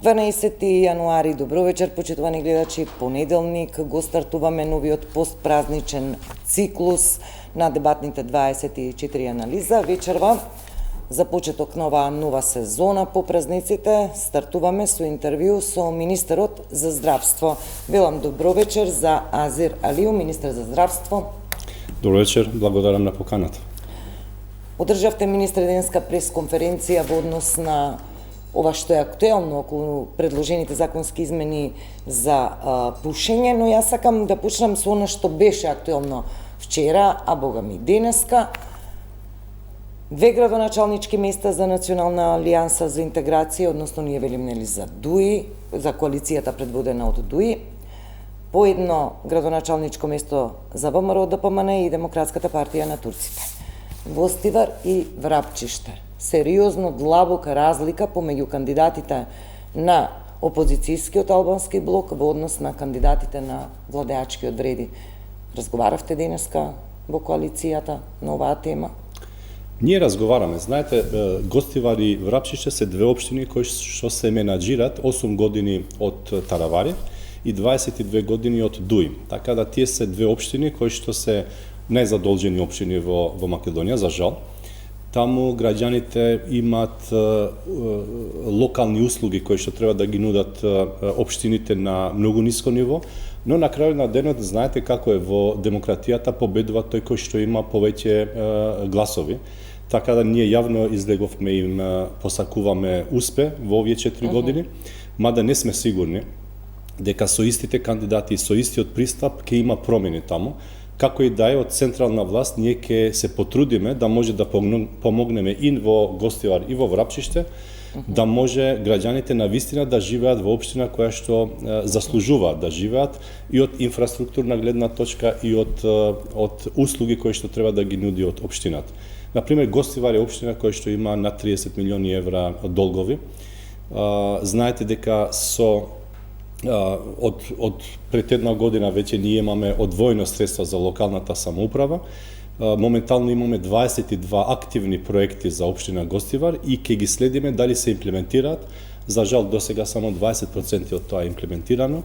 12 јануари, добро вечер, почитувани гледачи. Понеделник го стартуваме новиот постпразничен циклус на дебатните 24 анализа. Вечерва, за почеток на оваа нова сезона по празниците, стартуваме со интервју со министерот за здравство. Велам добро вечер за Азир Алиу, министер за здравство. Добро вечер, благодарам на поканата. Одржавте министреденска пресконференција во однос на ова што е актуелно околу предложените законски измени за пушење, но јас сакам да почнам со она што беше актуелно вчера, а бога ми денеска. 2 градоначалнички места за Национална алијанса за интеграција, односно ние велим нели за ДУИ, за коалицијата предводена од ДУИ, по едно градоначалничко место за ВМРО ДПМН и Демократската партија на турците. Гостивар и Врапчиште. Сериозно длабока разлика помеѓу кандидатите на опозицијскиот албански блок во однос на кандидатите на владеачкиот вреди. Разговаравте денеска во коалицијата на оваа тема? Ние разговараме. Знаете, Гостивар и Врапчиште се две општини кои што се менаџират 8 години од Таравари и 22 години од Дуи. Така да тие се две општини кои што се најзадолжени општини во Македонија, за жал. Таму граѓаните имаат локални услуги кои што треба да ги нудат општините на многу ниско ниво, но на крајот на денот знаете како е во демократијата, победува тој кој што има повеќе гласови. Така да ние јавно излеговме и им посакуваме успех во овие 4 години, мада не сме сигурни дека со истите кандидати и со истиот пристап ќе има промени таму. Како и да е од централна власт, ние ќе се потрудиме да може да помогнеме и во Гостивар и во Врапчиште, да може граѓаните на вистина да живеат во општина која што заслужуваат да живеат и од инфраструктурна гледна точка и од услуги кои што треба да ги нуди од општината. Например, Гостивар е општина која што има над 30 милиони евра долгови. Знаете дека од пред една година веќе ние имаме одвоено средства за локалната самоуправа. Моментално имаме 22 активни проекти за општина Гостивар и ќе ги следиме дали се имплементираат. За жал досега само 20% од тоа е имплементирано,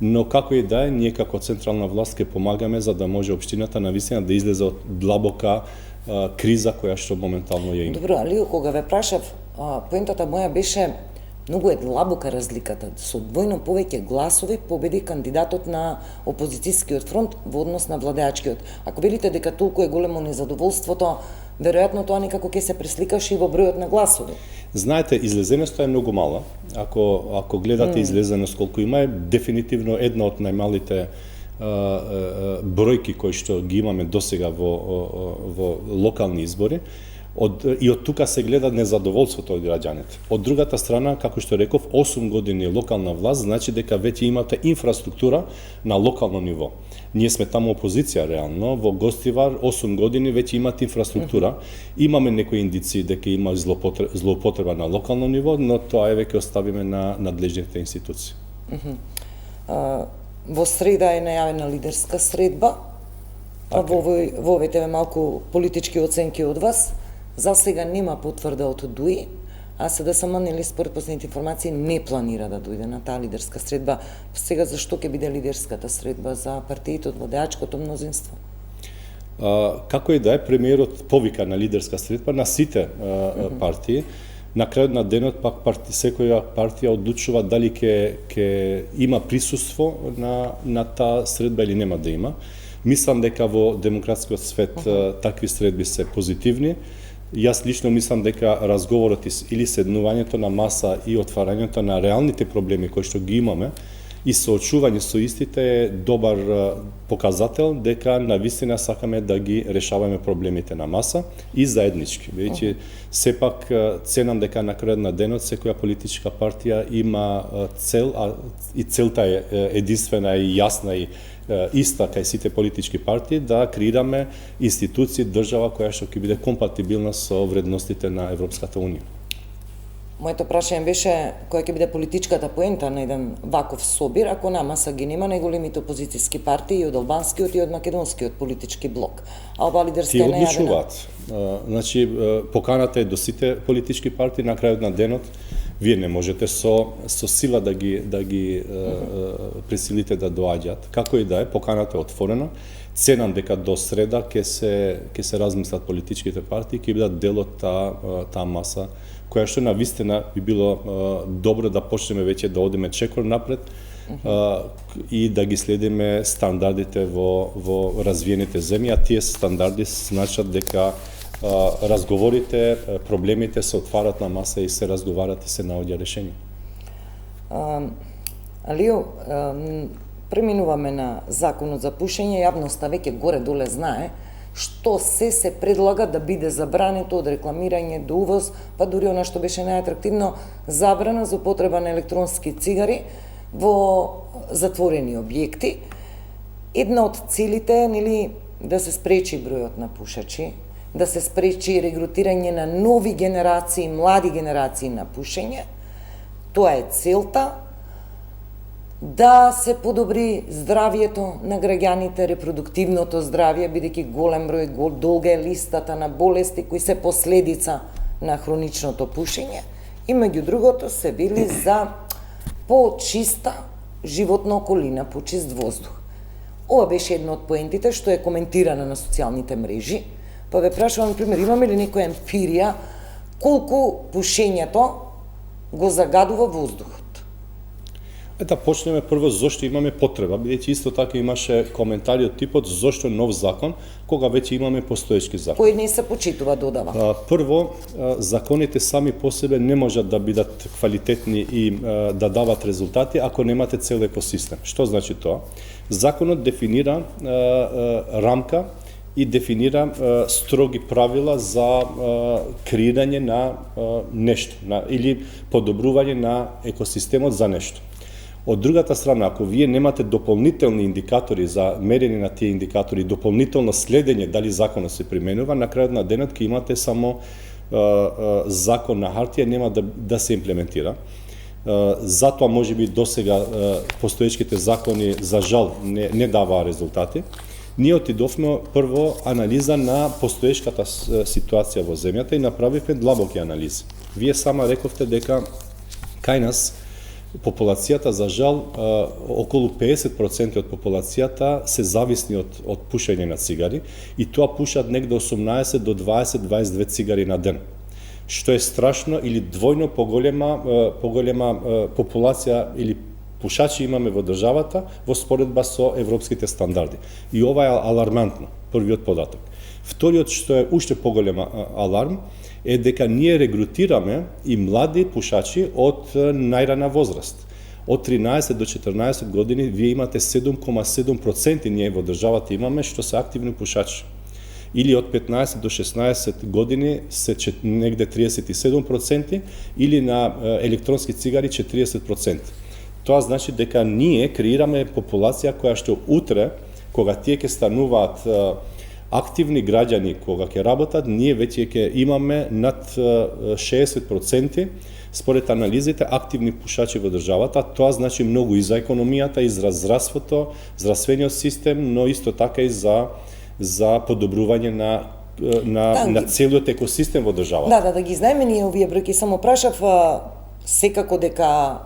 но како и да е, ние како централна власт ќе помагаме за да може општината навистина да излезе од длабока криза која што моментално ја има. Добро, Алио, кога ве прашав, поентата моја беше многу е длабока разликата. Со двојно повеќе гласови победи кандидатот на опозицијскиот фронт во однос на владеачкиот. Ако велите дека толку е големо незадоволството, веројатно тоа некако ќе се пресликаше и во бројот на гласови. Знаете, излезеноста е многу мала. Ако гледате излезеност колку има, е дефинитивно една од најмалите бројки кои што ги имаме досега во локални избори. И од тука се гледа незадоволството од граѓаните. Од другата страна, како што реков, 8 години локална власт, значи дека веќе имате инфраструктура на локално ниво. Ние сме таму опозиција реално, во Гостивар 8 години веќе имате инфраструктура. Имаме некои индици дека има злоупотреба на локално ниво, но тоа е веќе оставиме на надлежните институции. Во среда е најавена лидерска средба. Во овие малку политички оценки од вас. За сега нема потврда од ДУИ, а СДСМ, нели, според последните информации, не планира да дојде на таа лидерска средба. Сега зашто ќе биде лидерската средба за партиите од владеачкото мнозинство? Како и да е, премиерот повика на лидерска средба на сите партии. На крајот на денот пак секоја партија одлучува дали ќе има присуство на таа средба или нема да има. Мислам дека во демократскиот свет такви средби се позитивни. Јас лично мислам дека разговорот или седнувањето на маса и отварањето на реалните проблеми кои што ги имаме и соочување со истите е добар показател дека навистина сакаме да ги решаваме проблемите на маса и заеднички. Веќе сепак ценам дека на крајот на денот секоја политичка партија има цел, и целта е единствена и јасна и иста кај сите политички партии, да креираме институции, држава која што ќе биде компатибилна со вредностите на Европската унија. Моето прашање беше која ќе биде политичката поента на еден ваков собир, ако на маса ги нема најголемите опозицијски партии и од албанскиот и од македонскиот политички блок. А ова лидерска е најавена. Значи, поканата е до сите политички партии, на крајот на денот Вие не можете со сила да ги присилите да доаѓаат. Како и да е, поканата е отворена. Ценам дека до среда ќе се размислат политичките партии, ќе бидат дел од таа маса, која што навистина би било добро да почнеме веќе да одиме чекор напред и да ги следиме стандардите во развиените земји, а тие стандарди значат дека разговорите, проблемите се отварат на маса и се разговарат и се наоѓа решение. Алио, преминуваме на законот за пушење, јавноста веќе горе-доле знае што се предлага да биде забрането од рекламирање до увоз, па дури она што беше најатрактивно, забрана за употреба на електронски цигари во затворени објекти. Една од целите е да се спречи бројот на пушачи, да се спречи регрутирање на нови генерации, млади генерации на пушење. Тоа е целта. Да се подобри здравието на граѓаните, репродуктивното здравје, бидејќи голем број, долга е листата на болести кои се последица на хроничното пушење, и меѓу другото се били за по-чиста животна околина, по-чист воздух. Ова беше една од поентите што е коментирана на социјалните мрежи, па ве прашувам, например, имаме ли некоја емпирија колку пушењето го загадува воздухот? Да почнеме прво зошто имаме потреба, бидејќи исто така имаше коментари од типот зошто нов закон, кога веќе имаме постоечки закон. Кој не се почитува, додава? Прво, законите сами по себе не можат да бидат квалитетни и да дават резултати ако немате цел екосистем. Што значи тоа? Законот дефинира рамка и дефинира строги правила за креирање на нешто, или подобрување на екосистемот за нешто. Од другата страна, ако вие немате дополнителни индикатори за мерење на тие индикатори, дополнително следење дали законот се применува, на крајот на денот ќе имате само закон на хартија, нема да се имплементира. Затоа можеби досега постоечките закони за жал не даваа резултати. Ние отидовме прво анализа на постоечката ситуација во земјата и направивме длабоки анализи. Вие сама рековте дека кај нас популацијата, за жал, околу 50% од популацијата се зависни од пушење на цигари, и тоа пушат негде 18 до 20-22 цигари на ден, што е страшно, или двојно поголема популација или пушачи имаме во државата во споредба со европските стандарди. И ова е алармантно, првиот податок. Вториот, што е уште поголем аларм, е дека ние регрутираме и млади пушачи од најрана возраст. Од 13 до 14 години вие имате 7,7% ние во државата имаме што се активни пушачи. Или од 15 до 16 години се негде 37%, или на електронски цигари 40%. Тоа значи дека ние креираме популација која што утре, кога тие ќе стануваат активни граѓани, кога ќе работат, ние веќе ќе имаме над 60% според анализите активни пушачи во државата. Тоа значи многу и за економијата, и за здравството, здравствениот систем, но исто така и за подобрување на целиот екосистем во државата. Да ги знаеме ние овие бројки, само прашав секако дека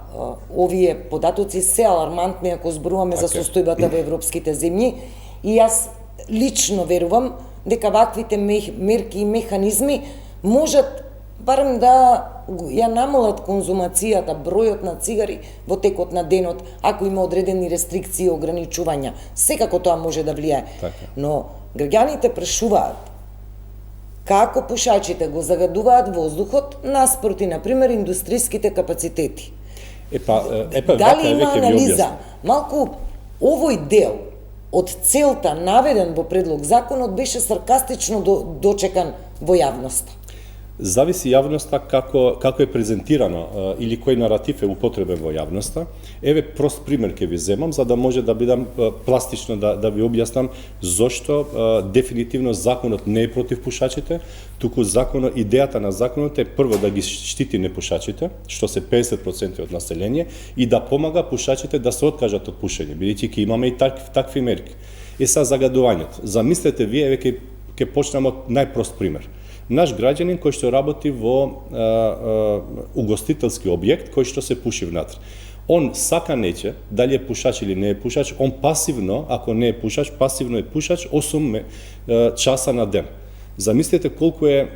овие податоци се алармантни ако зборуваме за состојбата во европските земји, и јас лично верувам дека ваквите мерки и механизми можат барем да ја намалат конзумацијата, бројот на цигари во текот на денот, ако има одредени рестрикции и ограничувања. Секако тоа може да влијае. Но граѓаните прашуваат како пушачите го загадуваат воздухот наспроти, например, индустријските капацитети. Дали има анализа? Малку овој дел од целта наведен во предлог законот беше саркастично дочекан во јавноста. Зависи јавноста како е презентирано или кој наратив е употребен во јавноста. Еве прост пример ќе ви земам за да може да бидам пластично да ви објаснам зошто дефинитивно законот не е против пушачите, туку идејата на законот е прво да ги штити непушачите, што се 50% од население, и да помага пушачите да се откажат од пушење, бидејќи ќе имаме и такви мерки. Са загадувањето. Замислете вие, ќе почнам од најпрост пример. наш граѓанин кој што работи во угостителски објект кој што се пуши внатре. Он сака нече, дали е пушач или не е пушач, он пасивно, ако не е пушач, пасивно е пушач 8 часа на ден. Замислете колку е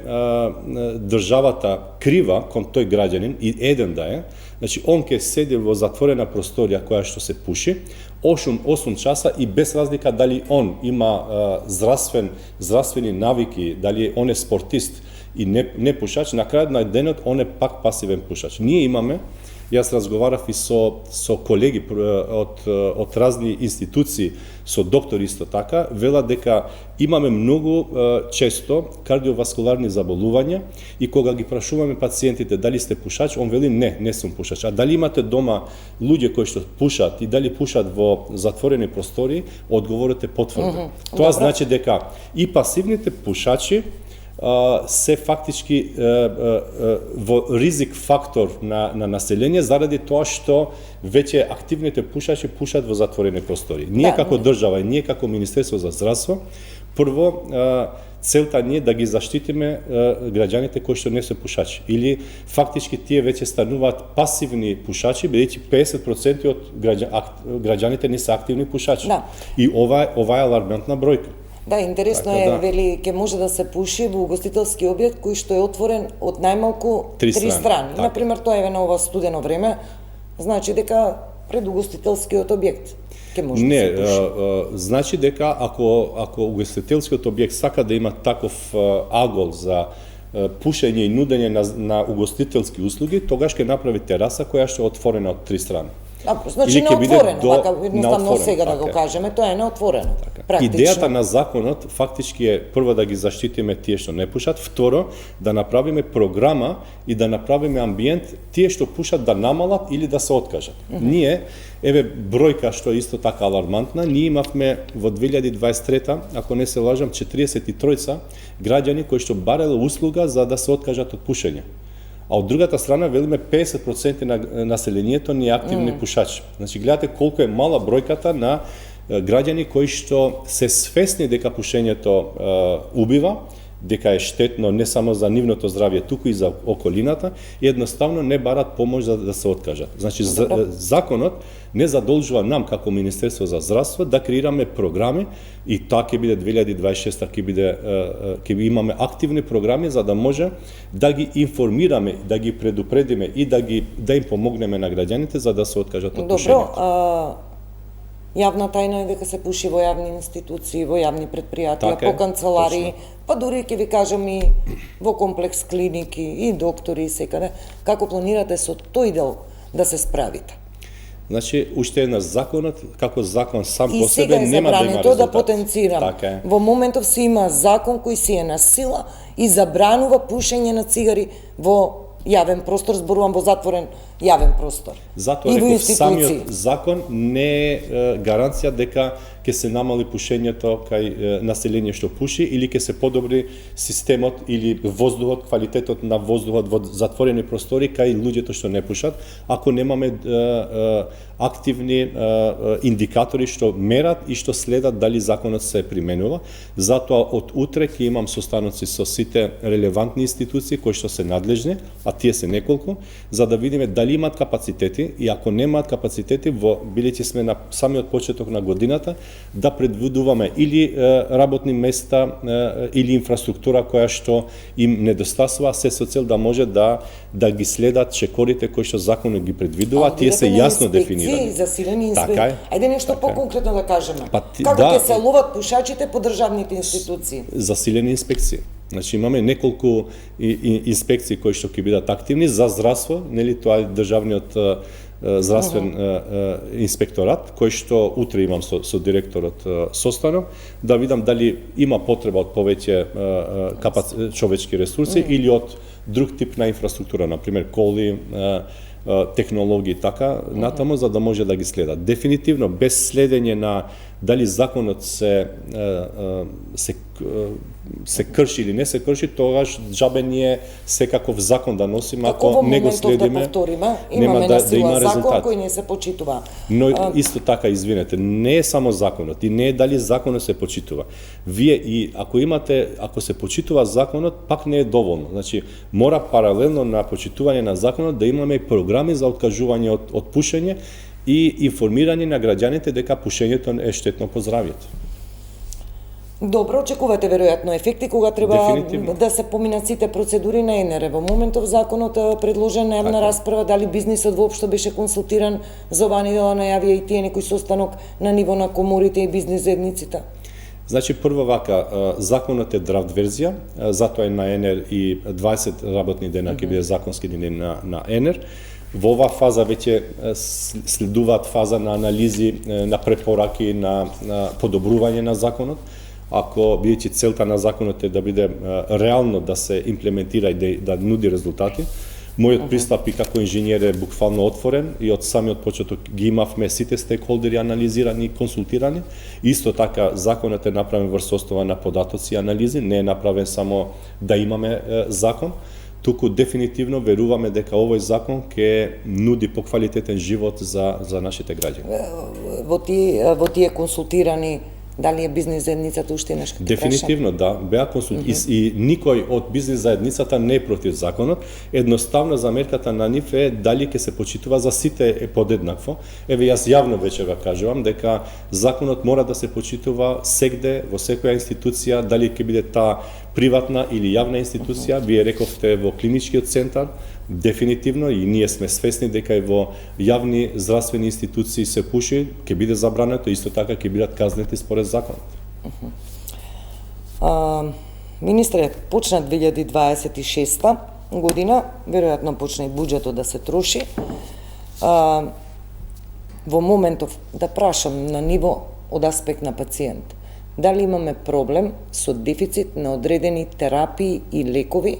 државата крива кон тој граѓанин, и еден да е, значи он ќе седи во затворена просторија која што се пуши, 8 часа и без разлика дали он има здравствени навики, дали он е спортист и не пушач, на крајот на денот он е пак пасивен пушач. Ние имаме, јас разговарав и со колеги од разни институции, со доктори исто така, велат дека имаме многу често кардиоваскуларни заболувања и кога ги прашуваме пациентите дали сте пушач, он вели не сум пушач. А дали имате дома луѓе кои што пушат и дали пушат во затворени простори, одговорот е потврден. Тоа значи дека и пасивните пушачи се фактички во ризик фактор на население заради тоа што веќе активните пушачи пушат во затворени простори. Ние како држава и ние како Министерство за здравство, прво целта ни е да ги заштитиме граѓаните кои што не се пушачи. Или фактички тие веќе стануваат пасивни пушачи, бидејќи 50% од граѓаните не се активни пушачи. И ова е алармантна бројка. Да, интересно е, вели, ќе може да се пуши во угостителски објект кој што е отворен од најмалку 3 страни. Например, тоа е на ова студено време, значи дека пред угостителскиот објект ќе може да се пуши. Значи дека ако угостителскиот објект сака да има таков агол за пушење и нудење на угостителски услуги, тогаш ќе направи тераса која што е отворена од 3 страни. Значи неотворено, така едноставно сега да го кажеме, тоа е неотворено. Идејата на законот фактички е прво да ги заштитиме тие што не пушат, второ да направиме програма и да направиме амбиент тие што пушат да намалат или да се откажат. Ние, еве бројка што е исто така алармантна, ние имавме во 2023, ако не се лажам, 43 граѓани кои што барале услуга за да се откажат од пушење. А од другата страна велиме 50% на населението не е активни пушачи. Значи гледате колку е мала бројката на граѓани кои што се свесни дека пушењето убива, дека е штетно не само за нивното здравје, туку и за околината, и едноставно не барат помош за да се откажат. Значи законот не задолжува нам како Министерство за здравство да креираме програми, и тоа ќе биде 2026 ќе имаме активни програми за да може да ги информираме, да ги предупредиме и да им помогнеме на граѓаните за да се откажат од пушењето. Јавна тајна е дека се пуши во јавни институции, во јавни предпријатија, по канцеларии, па дури ќе ви кажам и во комплекс клиники и доктори и секаде. Како планирате со тој дел да се справите? Значи, уште една законот, како закон сам по себе нема да има резултат. И сега е забрането да потенцирам. Во моментов си има закон кој си е на сила и забранува пушење на цигари во јавен простор, зборувам во затворен јавен простор. Затоа реков, самиот закон не е гаранција дека ќе се намали пушењето кај население што пуши или ќе се подобри системот или воздухот, квалитетот на воздухот во затворени простори кај луѓето што не пушат, ако немаме активни индикатори што мерат и што следат дали законот се применува. Затоа од утре ќе имам состаноци со сите релевантни институции кои што се надлежни, а тие се неколку, за да видиме дали имаат капацитети, и ако немаат капацитети, бидејќи сме на самиот почеток на годината, да предвидуваме или работни места или инфраструктура која што им недостасува, се со цел да може да ги следат чекорите кои што законот ги предвидува, тие се јасно дефинирани. Засилени инспекции. Ајде нешто поконкретно да кажеме. Како ќе се ловат пушачите по државните институции? Засилени инспекции. Значи имаме неколку инспекции кои што ќе бидат активни за здравство, нели тоа е државниот здравствен инспекторат, кој што утре имам со директорот состанок, да видам дали има потреба од повеќе човечки ресурси или од друг тип на инфраструктура, например коли, технологии така натаму, за да може да ги следат. Дефинитивно без следење на дали законот се се крши или не се крши, тогаш џабе ние секаков закон да носиме, ако не го следиме, да повториме, нема имаме да на сила има закон резултат. кој не се почитува. Но исто така, извинете, не е само законот и не е дали законот се почитува. Вие и ако се почитува законот, пак не е доволно. Значи, мора паралелно на почитување на законот да имаме и програми за откажување од пушење и информирање на граѓаните дека пушењето е штетно по здравјето. Добро, очекувате веројатно ефекти кога треба Дефинитивно. да се поминат сите процедури на ЕНР. Во моментов законот предложен на една расправа, дали бизнисот воопшто беше консултиран за оваа недела, најавија и тие некој состанок на ниво на коморите и бизнис заедниците? Значи, прво вака, законот е драфт верзија, затоа е на ЕНР и 20 работни дена ќе биде законски дни на ЕНР. Во оваа фаза веќе следуваат фаза на анализи, на препораки, на подобрување на законот. Ако бидејќи целта на законот е да биде реално да се имплементира и да нуди резултати, мојот пристап и како инженер е буквално отворен и од самиот почеток ги имавме сите стейкхолдери анализирани и консултирани. Исто така законот е направен врз основа на податоци и анализи, не е направен само да имаме закон, туку дефинитивно веруваме дека овој закон ќе нуди поквалитетен живот за нашите граѓани. Во тие консултирани, дали е бизнис заедницата уште нешто? Дефинитивно да, беа и никој од бизнис заедницата не е против законот. Едноставно замерката на нив е дали ќе се почитува за сите подеднакво. Еве јас јавно веќе го кажувам дека законот мора да се почитува сегде во секоја институција, дали ќе биде таа приватна или јавна институција. Вие рековте во клиничкиот центар, дефинитивно и ние сме свесни дека и во јавни здравствени институции се пуши, ќе биде забрането, исто така ќе бидат казнети според законот. Министре, почна 2026 година, веројатно почна и буџетот да се троши. Во моментов, да прашам на ниво од аспект на пациент, дали имаме проблем со дефицит на одредени терапии и лекови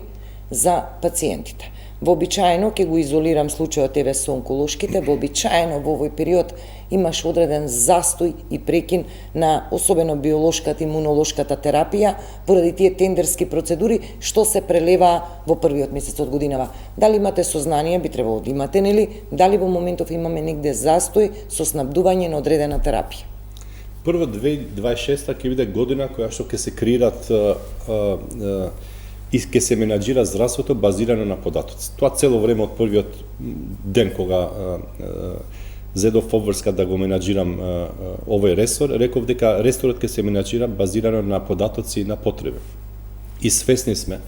за пациентите? Вообичаено, ќе го изолирам случајот еве со онколошките, вообичаено во овој период имаш одреден застој и прекин на особено биолошката и имунолошката терапија поради тие тендерски процедури што се прелева во првиот месец од годинава. Дали имате сознание, би требало да имате, нели, дали во моментов имаме негде застој со снабдување на одредена терапија? Прво 2026 ќе биде година која што ќе се креират и ќе се менаџира здравството базирано на податоци. Тоа цело време од првиот ден кога зедов обврска да го менаџирам овој ресор, реков дека ресорот ќе се менаџира базирано на податоци и на потреби. И свесни сме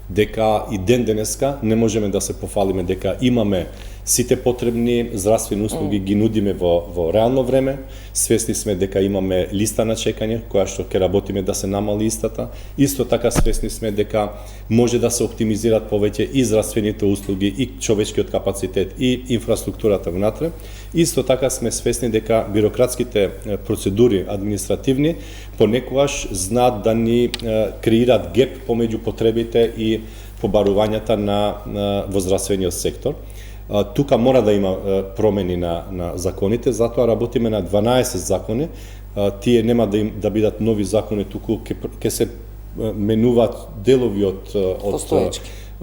дека и ден денеска не можеме да се пофалиме дека имаме сите потребни здравствени услуги ги нудиме во реално време. Свесни сме дека имаме листа на чекање која што ќе работиме да се намали истата. Исто така свесни сме дека може да се оптимизираат повеќе и здравствените услуги и човечкиот капацитет и инфраструктурата внатре. Исто така сме свесни дека бирократските процедури административни понекогаш знаат да ни креираат геп помеѓу потребите и побарувањата во здравствениот сектор. Тука мора да има промени на законите, затоа работиме на 12 закони. Тие нема да бидат нови закони, туку ќе се менуваат делови од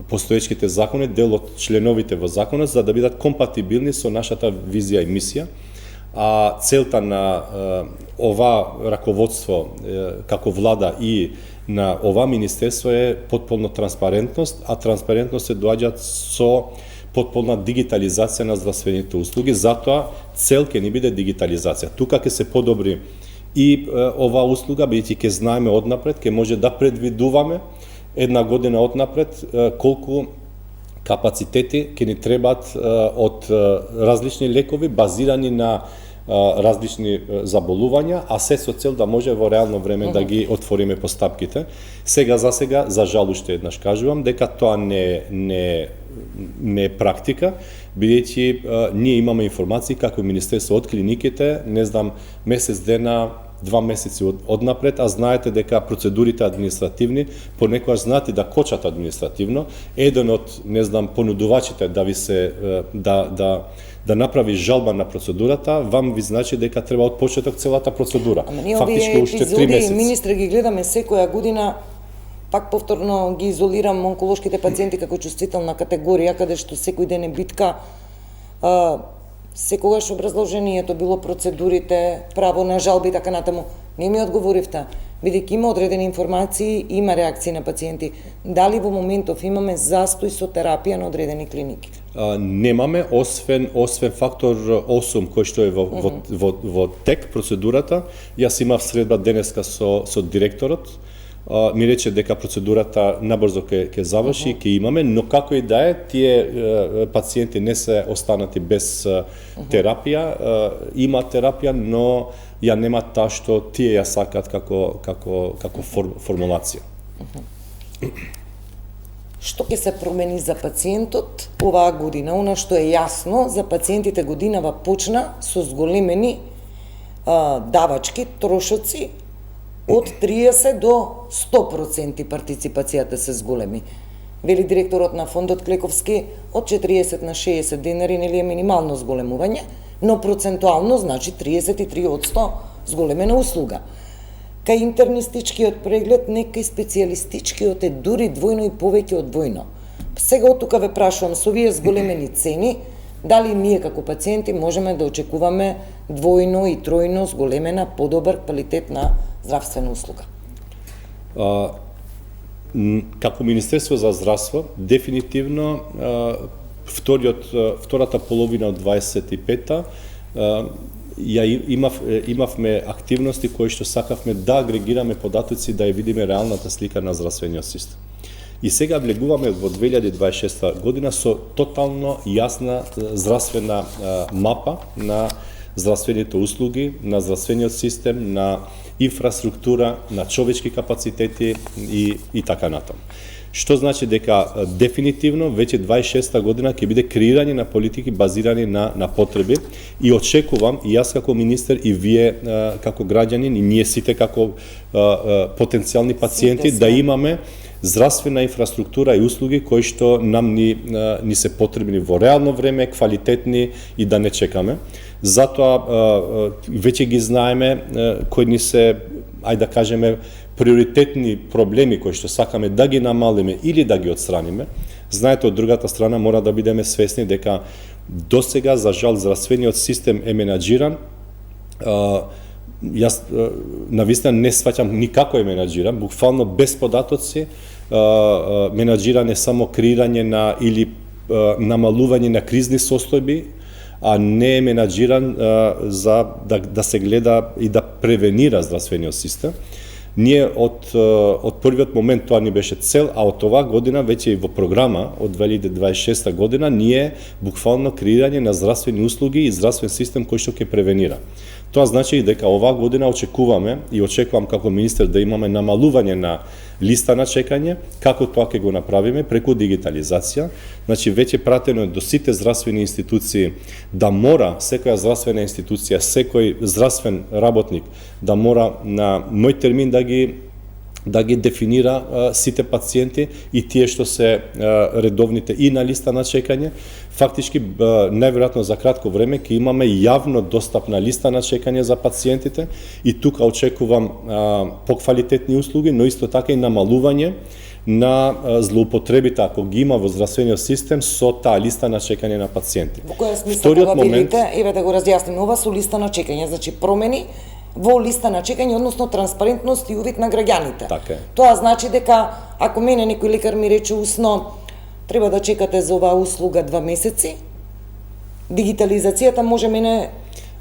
постоечките закони, дел од членовите во законот, за да бидат компатибилни со нашата визија и мисија. А целта на ова раководство како влада и на ова министерство е потполна транспарентност, а транспарентност се доаѓа со потполна дигитализација на здравствените услуги, затоа цел ќе ни биде дигитализација. Тука ќе се подобри и оваа услуга, бидејќи ќе знаеме однапред, ќе може да предвидуваме една година однапред колку капацитети ќе ни требаат од различни лекови базирани на различни заболувања, а се со цел да може во реално време да ги отвориме постапките. Сега за жал уште еднаш кажувам дека тоа не е практика, бидејќи ние имаме информации како Министерство од клиниките, не знам, месец дена 2 месеци однапред, а знаете дека процедурите административни понекогаш знаете да кочат административно. Еден од, не знам, понудувачите да ви се да направи жалба на процедурата, вам ви значи дека треба од почеток целата процедура. Ама ние овие епизоди, министре, ги гледаме секоја година. Пак повторно ги изолирам онколошките пациенти како чувствителна категорија, каде што секој ден е битка. Секогаш образложението било процедурите, право на жалби и така натаму. Не ми одговоривте, бидејќи има одредени информации, има реакции на пациенти. Дали во моментов имаме застој со терапија на одредени клиники? Немаме, освен фактор 8 кој што е во тек процедурата. Јас имав средба денеска со директорот. Ми рече дека процедурата набрзо ќе заврши, ќе имаме, но како и да е, тие пациенти не се останати без терапија, има терапија, но ја нема таа што тие ја сакат како формулација. Што ќе се промени за пациентот оваа година? Она што е јасно, за пациентите годинава почна со зголемени давачки, трошоци, од 30 до 100% партиципацијата се зголеми. Вели директорот на фондот Клековски, од 40 на 60 денари нели е минимално зголемување, но процентуално значи 33% зголемена услуга. Кај интернистичкиот преглед, не кај специјалистичкиот е дури двојно и повеќе од двојно. Сега од тука ве прашувам, со овие зголемени цени, дали ние како пациенти можеме да очекуваме двојно и тројно зголемена подобар квалитет на здравствена услуга? Како Министерство за здравство, дефинитивно втората половина од 25-та имавме активности кои што сакавме да агрегираме податоци, да ја видиме реалната слика на здравствениот систем. И сега влегуваме во 2026 година со тотално јасна здравствена мапа на здравствените услуги, на здравствениот систем, на инфраструктура, на човечки капацитети и така натаму. Што значи дека дефинитивно веќе 26-та година ќе биде креирање на политики базирани на потреби и очекувам и јас како министер и вие како граѓанин и ние сите како потенцијални пациенти да имаме здравствена инфраструктура и услуги кои што нам ни се потребни во реално време, квалитетни и да не чекаме. Затоа веќе ги знаеме кои ни се, ајде да кажеме, приоритетни проблеми кои што сакаме да ги намалиме или да ги отстраниме. Знаете, од другата страна мора да бидеме свесни дека досега за жал здравствениот систем е менаџиран. Јас навистина не сваќам никако е менаџиран, буквално без податоци. Менаџиран е само креирање на или намалување на кризни состојби, а не е менаџиран за да се гледа и да превенира здравствениот систем. Ние од првиот момент тоа ни беше цел, а од оваа година веќе и во програма од 2026 година ние буквално креирање на здравствени услуги и здравствен систем кој што ќе превенира. Тоа значи дека оваа година очекуваме и очекувам како министер да имаме намалување на листа на чекање, како тоа ќе го направиме преку дигитализација. Значи веќе пратено до сите здравствени институции да мора секоја здравствена институција, секој здравствен работник да мора на мој термин да ги дефинира сите пациенти и тие што се редовните и на листа на чекање. Фактички, најверојатно за кратко време ќе имаме јавно достапна листа на чекање за пациентите и тука очекувам поквалитетни услуги, но исто така и намалување на злоупотребите ако ги има во здравствениот систем со таа листа на чекање на пациенти. Во која смисла кога видите, еве да го разјасниме ова со листа на чекање, значи промени во листа на чекање, односно транспарентност и увид на граѓаните. Така е. Тоа значи дека ако мене некој лекар ми рече усно треба да чекате за оваа услуга 2 месеци, дигитализацијата може мене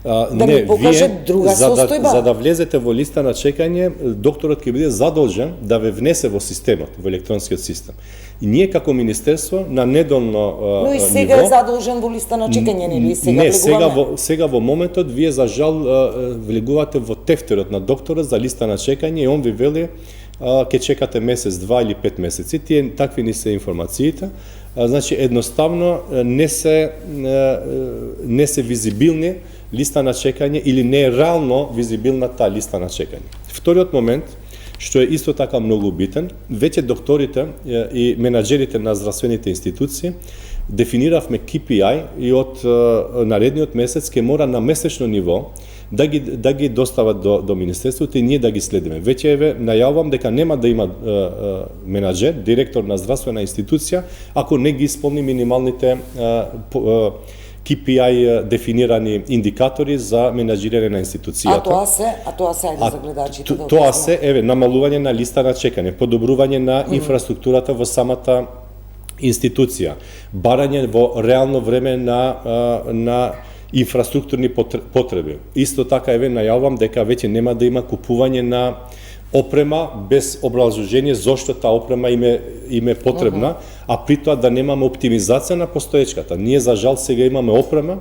да ми покаже друга состојба. За да влезете во листа на чекање, докторот ќе биде задолжен да ве внесе во системот, во електронскиот систем. И ние како министерство на недолно но и сега ниво, е задолжен во листа на чекање, нели? Сега во моментот вие за жал влегувате во тефтерот на докторот за листа на чекање и он ви вели ќе чекате месец, 2 или 5 месеци. Тие такви ни се информациите. Значи едноставно не се визибилни листа на чекање или не е реално визибилна таа листа на чекање. Вториот момент, што е исто така многу битен, веќе докторите и менаџерите на здравствените институции дефиниравме KPI и од наредниот месец ќе мора на месечно ниво да ги достават до министерството и ние да ги следиме. Веќе најавувам дека нема да има менаџер, директор на здравствена институција, ако не ги исполни минималните KPI дефинирани индикатори за менаџирање на институцијата. А тоа се ајде за гледачите. Тоа се намалување на листа на чекање, подобрување на инфраструктурата во самата институција, барање во реално време на инфраструктурни потреби. Исто така најавувам дека веќе нема да има купување на опрема без образложение зошто таа опрема им е потребна, а при тоа да немаме оптимизација на постоечката. Ние за жал сега имаме опрема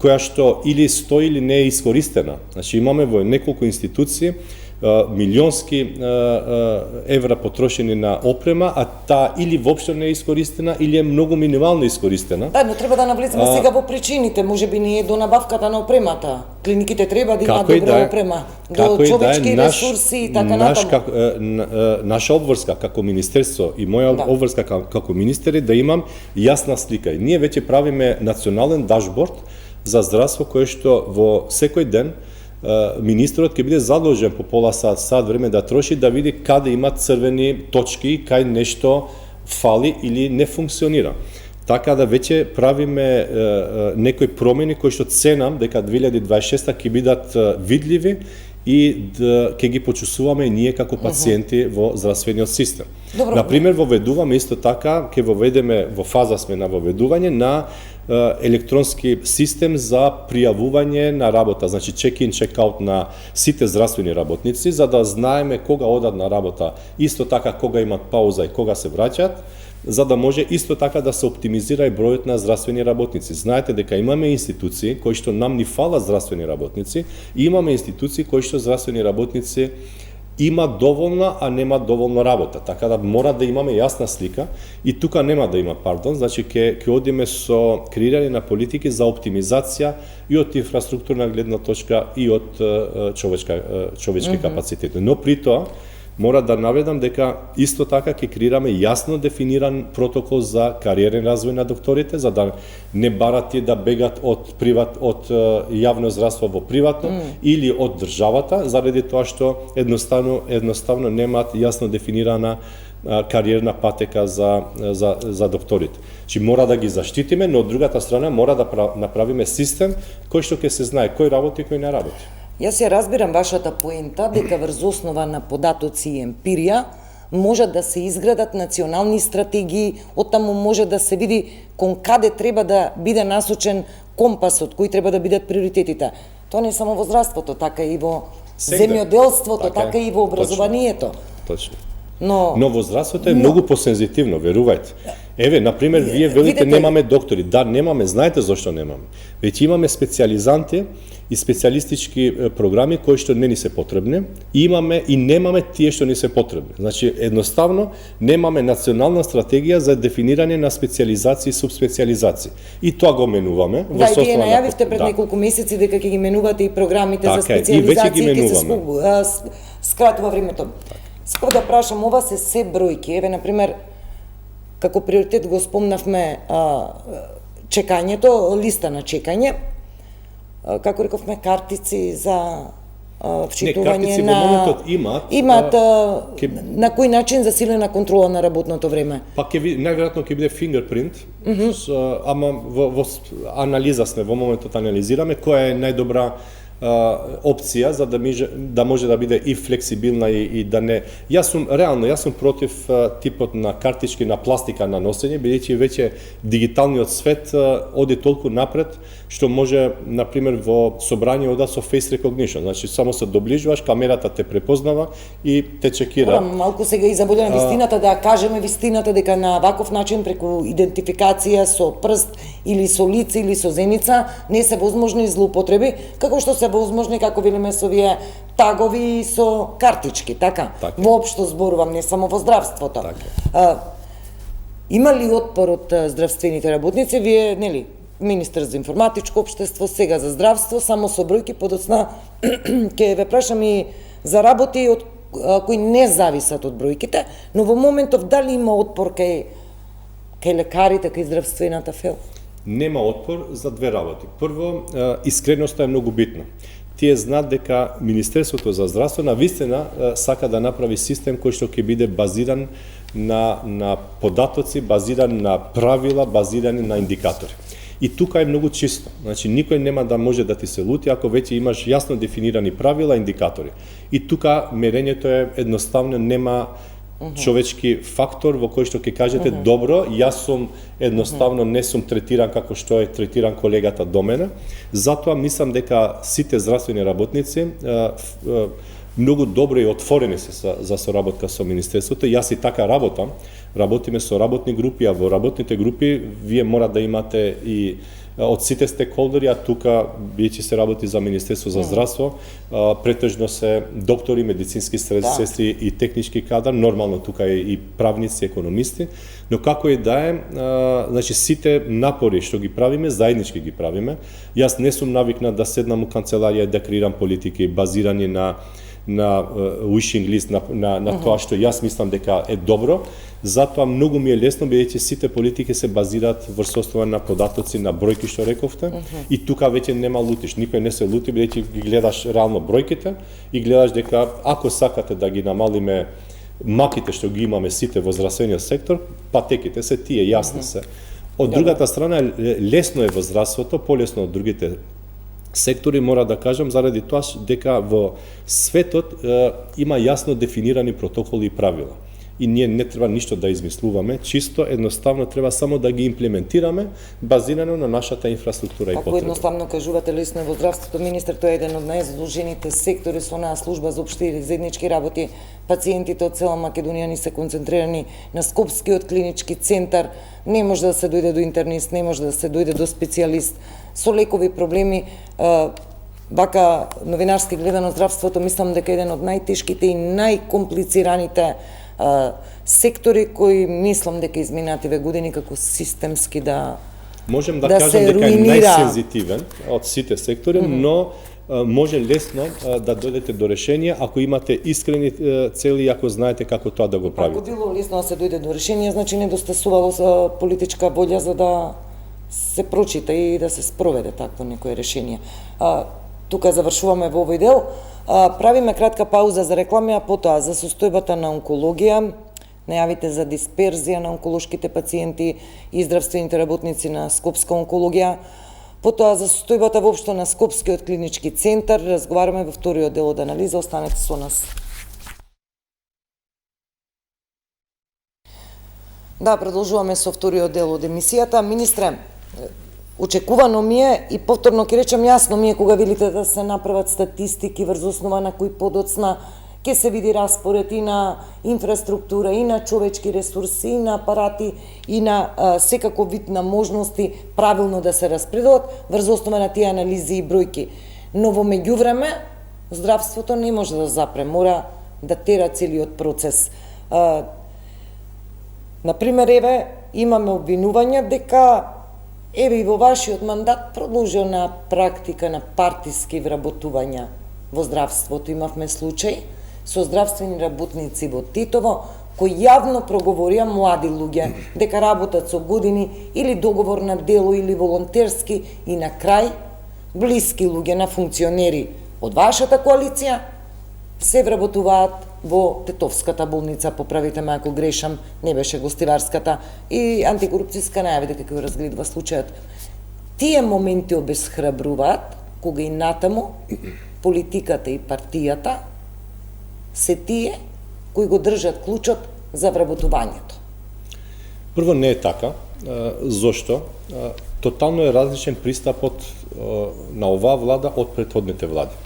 која што или стои или не е искористена. Значи имаме во неколку институции милионски евра потрошени на опрема, а таа или воопшто не е искористена, или е многу минимално искористена. Да, но треба да навлеземе сега во причините, можеби не е до набавката на опремата. Клиниките треба да имаат добра опрема, до човечки ресурси и така натаму. Наша обврска како министерство и моја обврска како министер е да имам јасна слика. И ние веќе правиме национален дашборд за здравство кој што во секој ден министерот ќе биде задолжен по пола сат време да троши да види каде има црвени точки, кај нешто фали или не функционира. Така да веќе правиме некои промени кои што ценам дека 2026 ќе бидат видливи и ќе ги почувствуваме и ние како пациенти во здравствениот систем. Например, воведуваме исто така, ќе воведеме, во фаза сме на воведување на електронски систем за пријавување на работа, значи check-in, check-out на сите здравствени работници, за да знаеме кога одат на работа, исто така кога имат пауза и кога се враќаат, за да може исто така да се оптимизира и бројот на здравствени работници. Знаете дека имаме институции кои што нам ни фалат здравствени работници и имаме институции кои што здравствени работници има доволна, а нема доволно работа. Така да мора да имаме јасна слика и тука нема да има пардон, значи ќе одиме со креирање на политики за оптимизација и од инфраструктурна гледна точка и од човечки капацитети. Но при тоа мора да наведам дека исто така ќе креираме јасно дефиниран протокол за кариерен развој на докторите, за да не барат тие да бегат од јавно здравство во приватно или од државата, заради тоа што едноставно немаат јасно дефинирана кариерна патека за докторите. Чи мора да ги заштитиме, но од другата страна мора да направиме систем кој што ќе се знае кој работи и кој не работи. Јас ја разбирам вашата поента дека врз основа на податоци и емпирија може да се изградат национални стратегии, оттаму може да се види кон каде треба да биде насочен компасот, кои треба да бидат приоритетите. Тоа не е само во здравството, така и во земјоделството, така и во образованието. Точно. Но во здравството е многу посензитивно, верувајте. Например, вие велите немаме доктори. Да, немаме, знаете зошто немаме. Веќе имаме специјализанти и специјалистички програми кои што не ни се потребни, имаме и немаме тие што ни се потребни. Значи, едноставно немаме национална стратегија за дефинирање на специјализации и субспецијализации. И тоа го менуваме во состојба. Да, вие најавивте пред неколку месеци дека ќе ги менувате и програмите за специјализации, ќе се скратува времето. Скоро да прашам, ова се бројки. Например, како приоритет го спомнавме чекањето, листа на чекање, како рековме, картици за вчитување на... Имаат на кој начин засилена контрола на работното време? Па најверојатно ќе биде фингерпринт, ама во анализа сме, во моментот анализираме која е најдобра опција за да може да биде и флексибилна и да не... Јас сум против типот на картички на пластика на носење, бидејќи веќе дигиталниот свет оди толку напред што може, например, во собрање ода со face recognition, значи само се доближуваш, камерата те препознава и те чекира. Малку сега и заболена вистината, да кажеме вистината дека на ваков начин преку идентификација со прст или со лице или со зеница не се возможни злоупотреби, како што се возможни, како велиме, со овие тагови и со картички, така? Така. Воопшто зборувам, не само во здравството. Така. Има ли отпор од здравствените работници? Вие, нели, министер за информатичко општество, сега за здравство, само со бројки, подоцна ќе ве прашам и за работи од кои не зависат од бројките, но во моментов дали има отпор кај лекарите, кај здравствената фел? Нема отпор за две работи. Прво, искреноста е многу битна. Тие знаат дека Министерството за здравство навистина сака да направи систем кој што ќе биде базиран на податоци, базиран на правила, базиран на индикатори. И тука е многу чисто. Значи, никој нема да може да ти се лути ако веќе имаш јасно дефинирани правила, индикатори. И тука мерењето е едноставно, нема човечки фактор во кој што ќе кажете добро, јас сум едноставно не сум третиран како што е третиран колегата до мене. Затоа мислам дека сите здравствени работници многу добро и отворени се за соработка со Министерството. Јас и така работиме со работни групи, а во работните групи вие мора да имате и од сите стейкхолдери, а тука, бијќи се работи за Министерство за здравство, претежно се доктори, медицински сестри и технички кадар, нормално тука е и правници, економисти, но како и да е, значи сите напори што ги правиме, заеднички ги правиме. Јас не сум навикнат да седнам у канцеларија и да креирам политики базирани на wishing list, на тоа што јас мислам дека е добро. Затоа многу ми е лесно, бидејќи сите политики се базираат врз основа на податоци, на бројки што рековте, и тука веќе нема лутиш. Никој не се лути, бидејќи ги гледаш реално бројките и гледаш дека ако сакате да ги намалиме маките што ги имаме сите во здравствениот сектор, патеките се тие, јасни се. Од другата страна, лесно е во здравството, полесно од другите сектори, мора да кажам, заради тоа дека во светот има јасно дефинирани протоколи и правила. И ние не треба ништо да измислуваме, чисто едноставно треба само да ги имплементираме базирано на нашата инфраструктура и потреби. Како едноставно кажувате, лесно е во здравството, министер, тоа е еден од најзадолжените сектори со онаа служба за општи и заеднички работи. Пациентите од цела Македонија ни се концентрирани на Скопскиот клинички центар, не може да се дојде до интернист, не може да се дојде до специјалист, со лекови проблеми. Вака новинарски гледано здравството, мислам дека еден од најтешките и најкомплицираните сектори кои мислам дека изминативе години како системски можем да кажем дека е најсензитивен од сите сектори, но може лесно да дојдете до решение ако имате искрени цели и ако знаете како тоа да го правите. Ако било лесно да се дојде до решение, значи недостасувало политичка волја за да се прочита и да се спроведе такво некое решение. Тука завршуваме во овој дел. Правиме кратка пауза за реклами, а потоа за состојбата на онкологија, најавите за дисперзија на онколошките пациенти и здравствените работници на Скопска онкологија, потоа за состојбата воопшто на Скопскиот клинички центар. Разговараме во вториот дел од анализа, останете со нас. Да, продолжуваме со вториот дел од емисијата. Министре, очекувано ми е и повторно ќе речем јасно ми е кога велите да се направат статистики врз основа на кои подоцна ќе се види распоред и на инфраструктура, и на човечки ресурси, и на апарати, и на секаков вид на можности правилно да се распредуваат врз основа на тие анализи и бројки. Но во меѓувреме здравството не може да запре, мора да тера целиот процес. Например, еве, имаме обвинувања дека еве и во вашиот мандат продолжена практика на партиски вработувања во здравството. Имавме случај со здравствени работници во Титово кои јавно проговорија млади луѓе дека работат со години или договор на дело или волонтерски и на крај блиски луѓе на функционери од вашата коалиција се вработуваат во Тетовската болница, поправите ме ако грешам, не беше Гостиварската, и антикорупцијска најави дека ќе го разгледува случајот. Тие моменти обесхрабруваат кога и натаму политиката и партијата се тие кои го држат клучот за вработувањето. Прво, не е така. Зошто? Тотално е различен пристапот на оваа влада од претходните влади.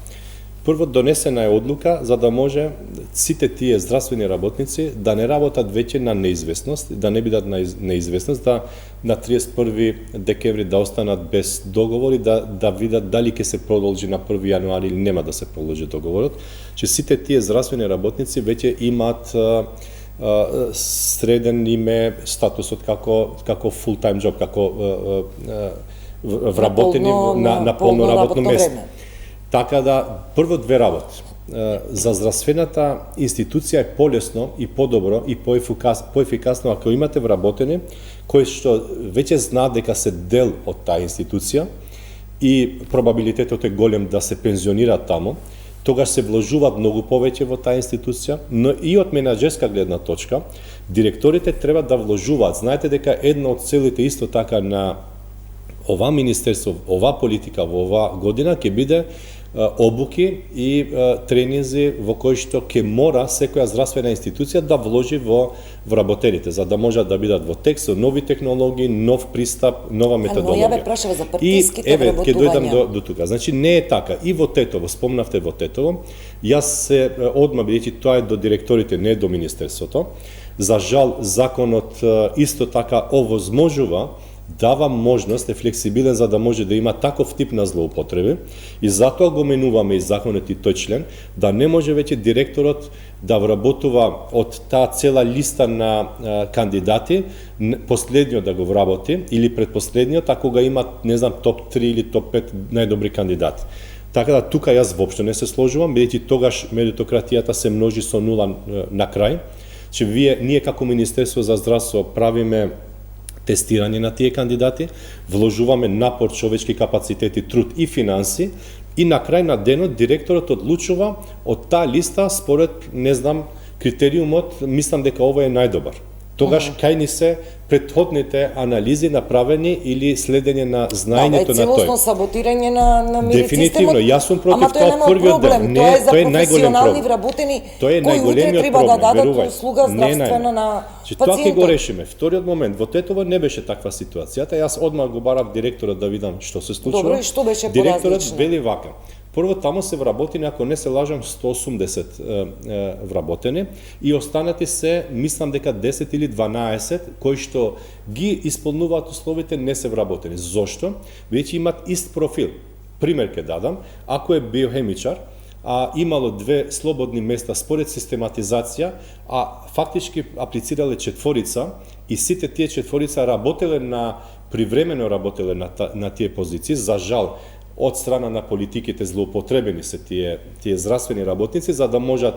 Прво донесена е одлука за да може сите тие здравствени работници да не работат веќе на неизвестност, да не бидат на неизвестност, да на 31 декември да останат без договор и да видат дали ќе се продолжи на 1 јануари или нема да се продолжи договорот, че сите тие здравствени работници веќе имаат среден име статусот како full time job, како вработени на полно работно место. Така да, прво две работи. За здравствената институција е полесно и подобро и поефикасно ако имате вработени кои што веќе знаат дека се дел од таа институција и пробабилитетот е голем да се пензионираат таму, тогаш се вложуваат многу повеќе во таа институција, но и од менаџерска гледна точка, директорите треба да вложуваат. Знаете дека една од целите исто така на ова министерство, ова политика во оваа година ќе биде обуки и тренинзи во кои што ќе мора секоја здравствена институција да вложи во вработените, за да можат да бидат во текст со нови технологии, нов пристап, нова методологија. Ја бе прашава за партиските вработувања. Ќе дојдам до тука. Значи не е така. И во Тетово, спомнавте во Тетово, јас се одма бидејќи тоа е до директорите, не е до министерството. За жал законот исто така овозможува, дава можност, е флексибилен за да може да има таков тип на злоупотреби и затоа го менуваме и законот и тој член, да не може веќе директорот да вработува од таа цела листа на кандидати, последниот да го вработи или предпоследниот, ако го има, не знам, топ 3 или топ 5 најдобри кандидати. Така да тука јас воопшто не се сложувам, бидејќи тогаш меритократијата се множи со нула на крај, че ние како Министерство за здравство правиме тестирање на тие кандидати, вложуваме напор, човечки капацитети, труд и финанси и на крај на денот директорот одлучува од таа листа според, не знам, критериумот, мислам дека ова е најдобар. Тогаш кај ни се претходните анализи направени или следење на знаењето на тој. Целосно саботирање на медицинскиот. Дефинитивно, јас сум против тоа од првиот ден. Не, тоа е за професионални вработени кои утре треба да дадат услуга здравствена на пациентот. Тоа ќе го решиме. Вториот момент, во Тетово не беше таква ситуацијата. Јас одмah го барав директорот да видам што се случува. Добро, и што беше поразлично? Директорот вели вака. Прво, тамо се вработени, ако не се лажам, 180 вработени и останати се, мислам дека 10 или 12, кои што ги исполнуваат условите, не се вработени. Зошто? Веќе имат ист профил. Пример ќе дадам, ако е биохемичар, а имало 2 слободни места според систематизација, а фактички аплицирале 4 и сите тие 4 работеле привремено работеле на тие позиции, за жал, од страна на политиките злоупотребени се тие здравствени работници за да можат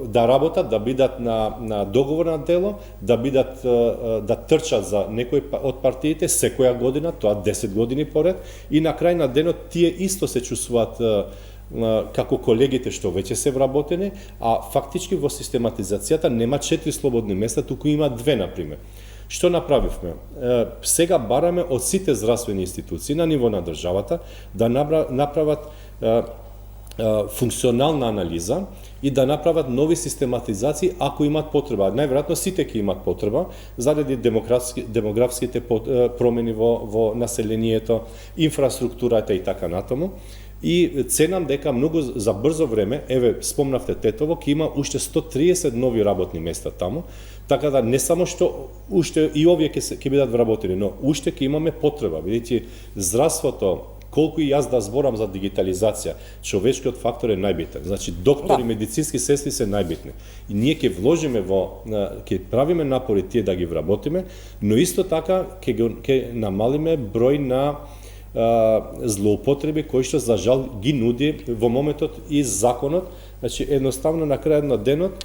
да работат, да бидат на договорно дело, да трчат за некој од партиите секоја година, тоа 10 години поред и на крај на денот тие исто се чувствуваат како колегите што веќе се вработени, а фактички во систематизацијата нема 4 слободни места, туку има 2 например. Што направивме? Сега бараме од сите здравствени институции на ниво на државата да направат функционална анализа и да направат нови систематизации ако имат потреба. Најверојатно сите ќе имат потреба заради демографските промени во населението, инфраструктурата и така натаму. И ценам дека многу за брзо време, еве спомнавте Тетово, ќе има уште 130 нови работни места таму, така да не само што уште и овие ќе бидат вработени, но уште ќе имаме потреба, бидејќи здравството, колку и јас да зборам за дигитализација, човечкиот фактор е најбитен. Значи доктори, медицински сестри се најбитни. И ние ќе вложиме ќе правиме напори тие да ги вработиме, но исто така ќе намалиме број на злоупотреби кои што за жал ги нуди во моментот и законот. Значи едноставно на крајот на денот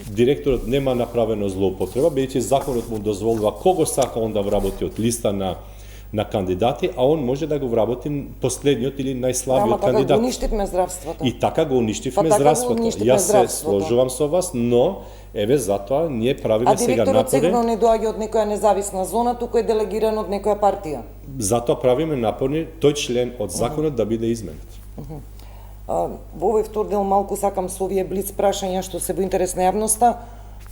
директорот нема направено злоупотреба, бидејќи законот му дозволува кого сака он да вработи од листа на кандидати, а он може да го вработи последниот или најслабиот кандидат. Така го уништивме здравството. И така го уништивме здравството. Јас се сложувам со вас, но еве затоа ние правиме сега напори. А директорот сигурно не доаѓа од некоја независна зона, туку е делегиран од некоја партија. Затоа правиме напори тој член од законот да биде изменет. Во овој втор дел малку сакам со овие блиц прашања што се во интерес на јавноста.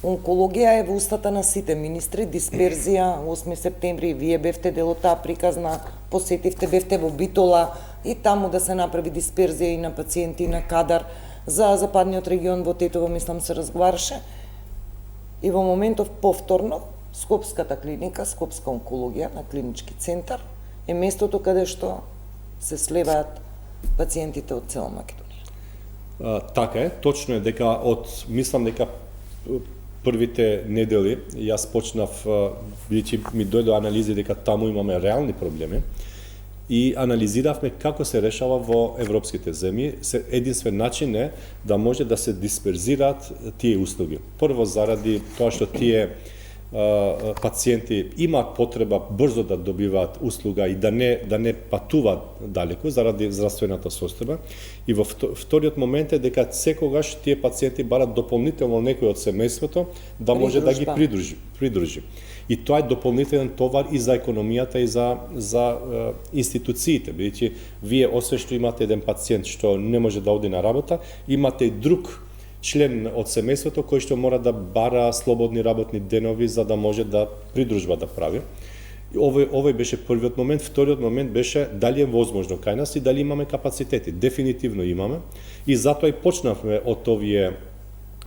Онкологија е во устата на сите министри, дисперзија, 8 септември, вие бевте дел од таа приказна, посетивте, бевте во Битола, и таму да се направи дисперзија и на пациенти и на кадар за западниот регион. Во Тетово мислам се разговараше. И во моментов повторно Скопската клиника, Скопска онкологија на клинички центар е местото каде што се слеваат пациентите од цела Македонија. Така е, точно е дека мислам дека првите недели јас почнав, бидејќи ми дојде анализи дека таму имаме реални проблеми и анализиравме како се решава во европските земји. Единствен начин е да може да се дисперзираат тие услуги. Прво заради тоа што тие пациенти имаат потреба брзо да добиваат услуга и да не патуваат далеку заради здравствената состојба. И во вториот момент е дека секогаш тие пациенти барат дополнително некој од семејството да може да ги придружи. И тоа е дополнителен товар и за економијата и за институциите, бидејќи вие освен што имате еден пациент што не може да оди на работа, имате и друг член од семејството кој што мора да бара слободни работни денови за да може да придружба да прави. Овој беше првиот момент. Вториот момент беше дали е возможно кај нас и дали имаме капацитети. Дефинитивно имаме и затоа и почнавме од овие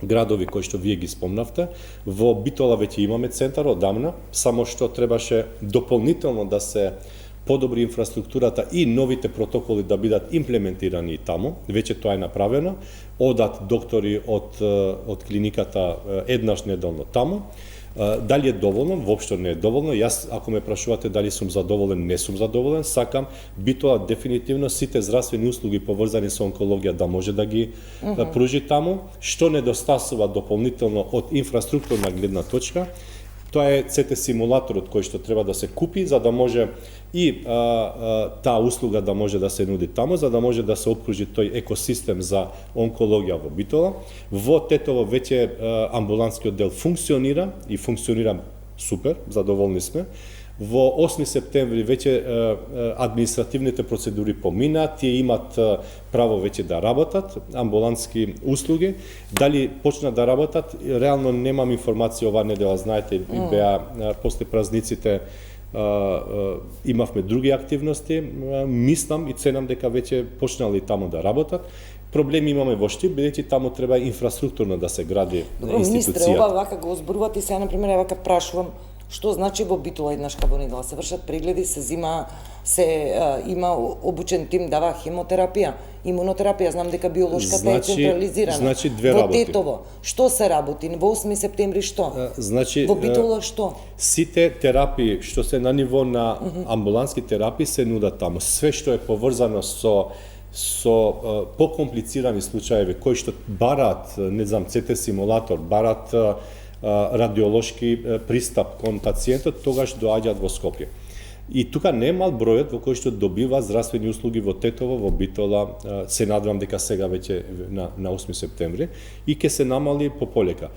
градови кои што вие ги спомнавте. Во Битола веќе имаме центар одамна, само што требаше дополнително да се подобри инфраструктурата и новите протоколи да бидат имплементирани таму. Веќе тоа е направено. Одат доктори од клиниката еднаш неделно таму. Дали е доволно? Воопшто не е доволно. Јас, ако ме прашувате дали сум задоволен, не сум задоволен. Сакам Битола дефинитивно сите здравствени услуги поврзани со онкологија да може да ги пружи таму. Што недостасува дополнително од инфраструктурна гледна точка, тоа е ЦТ симулаторот кој што треба да се купи за да може и таа услуга да може да се нуди таму, за да може да се опкружи тој екосистем за онкологија во Битола. Во Тетово веќе амбулантскиот дел функционира и функционира супер, задоволни сме. Во 8 септември веќе административните процедури помина, тие имат право веќе да работат, амбулантски услуги. Дали почна да работат, реално немам информација оваа недела, знаете, беа после празниците имавме други активности, мислам и ценам дека веќе почнали таму да работат. Проблеми имаме во Штип, бидејќи таму треба инфраструктурно да се гради институција. Министре, ова вака го зборувате и сега, например, вака прашувам, што значи во Битола еднаш кај недела се вршат прегледи, има обучен тим, дава хемотерапија, имунотерапија, знам дека биолошката е централизирана. Значи две работи. Во Тетово, што се работи? Во 8 септември што? Во Битола што? Сите терапии што се на ниво на амбулантски терапии се нудат таму. Све што е поврзано со покомплицирани случаеви кои што бараат, не знам, ЦТ симулатор, бараат радиолошки пристап кон пациентот, тогаш доаѓаат во Скопје. И тука не е мал бројот во кој што добива здравствени услуги во Тетово, во Битола, се надевам дека сега веќе на 8 септември, и ќе се намали пополека.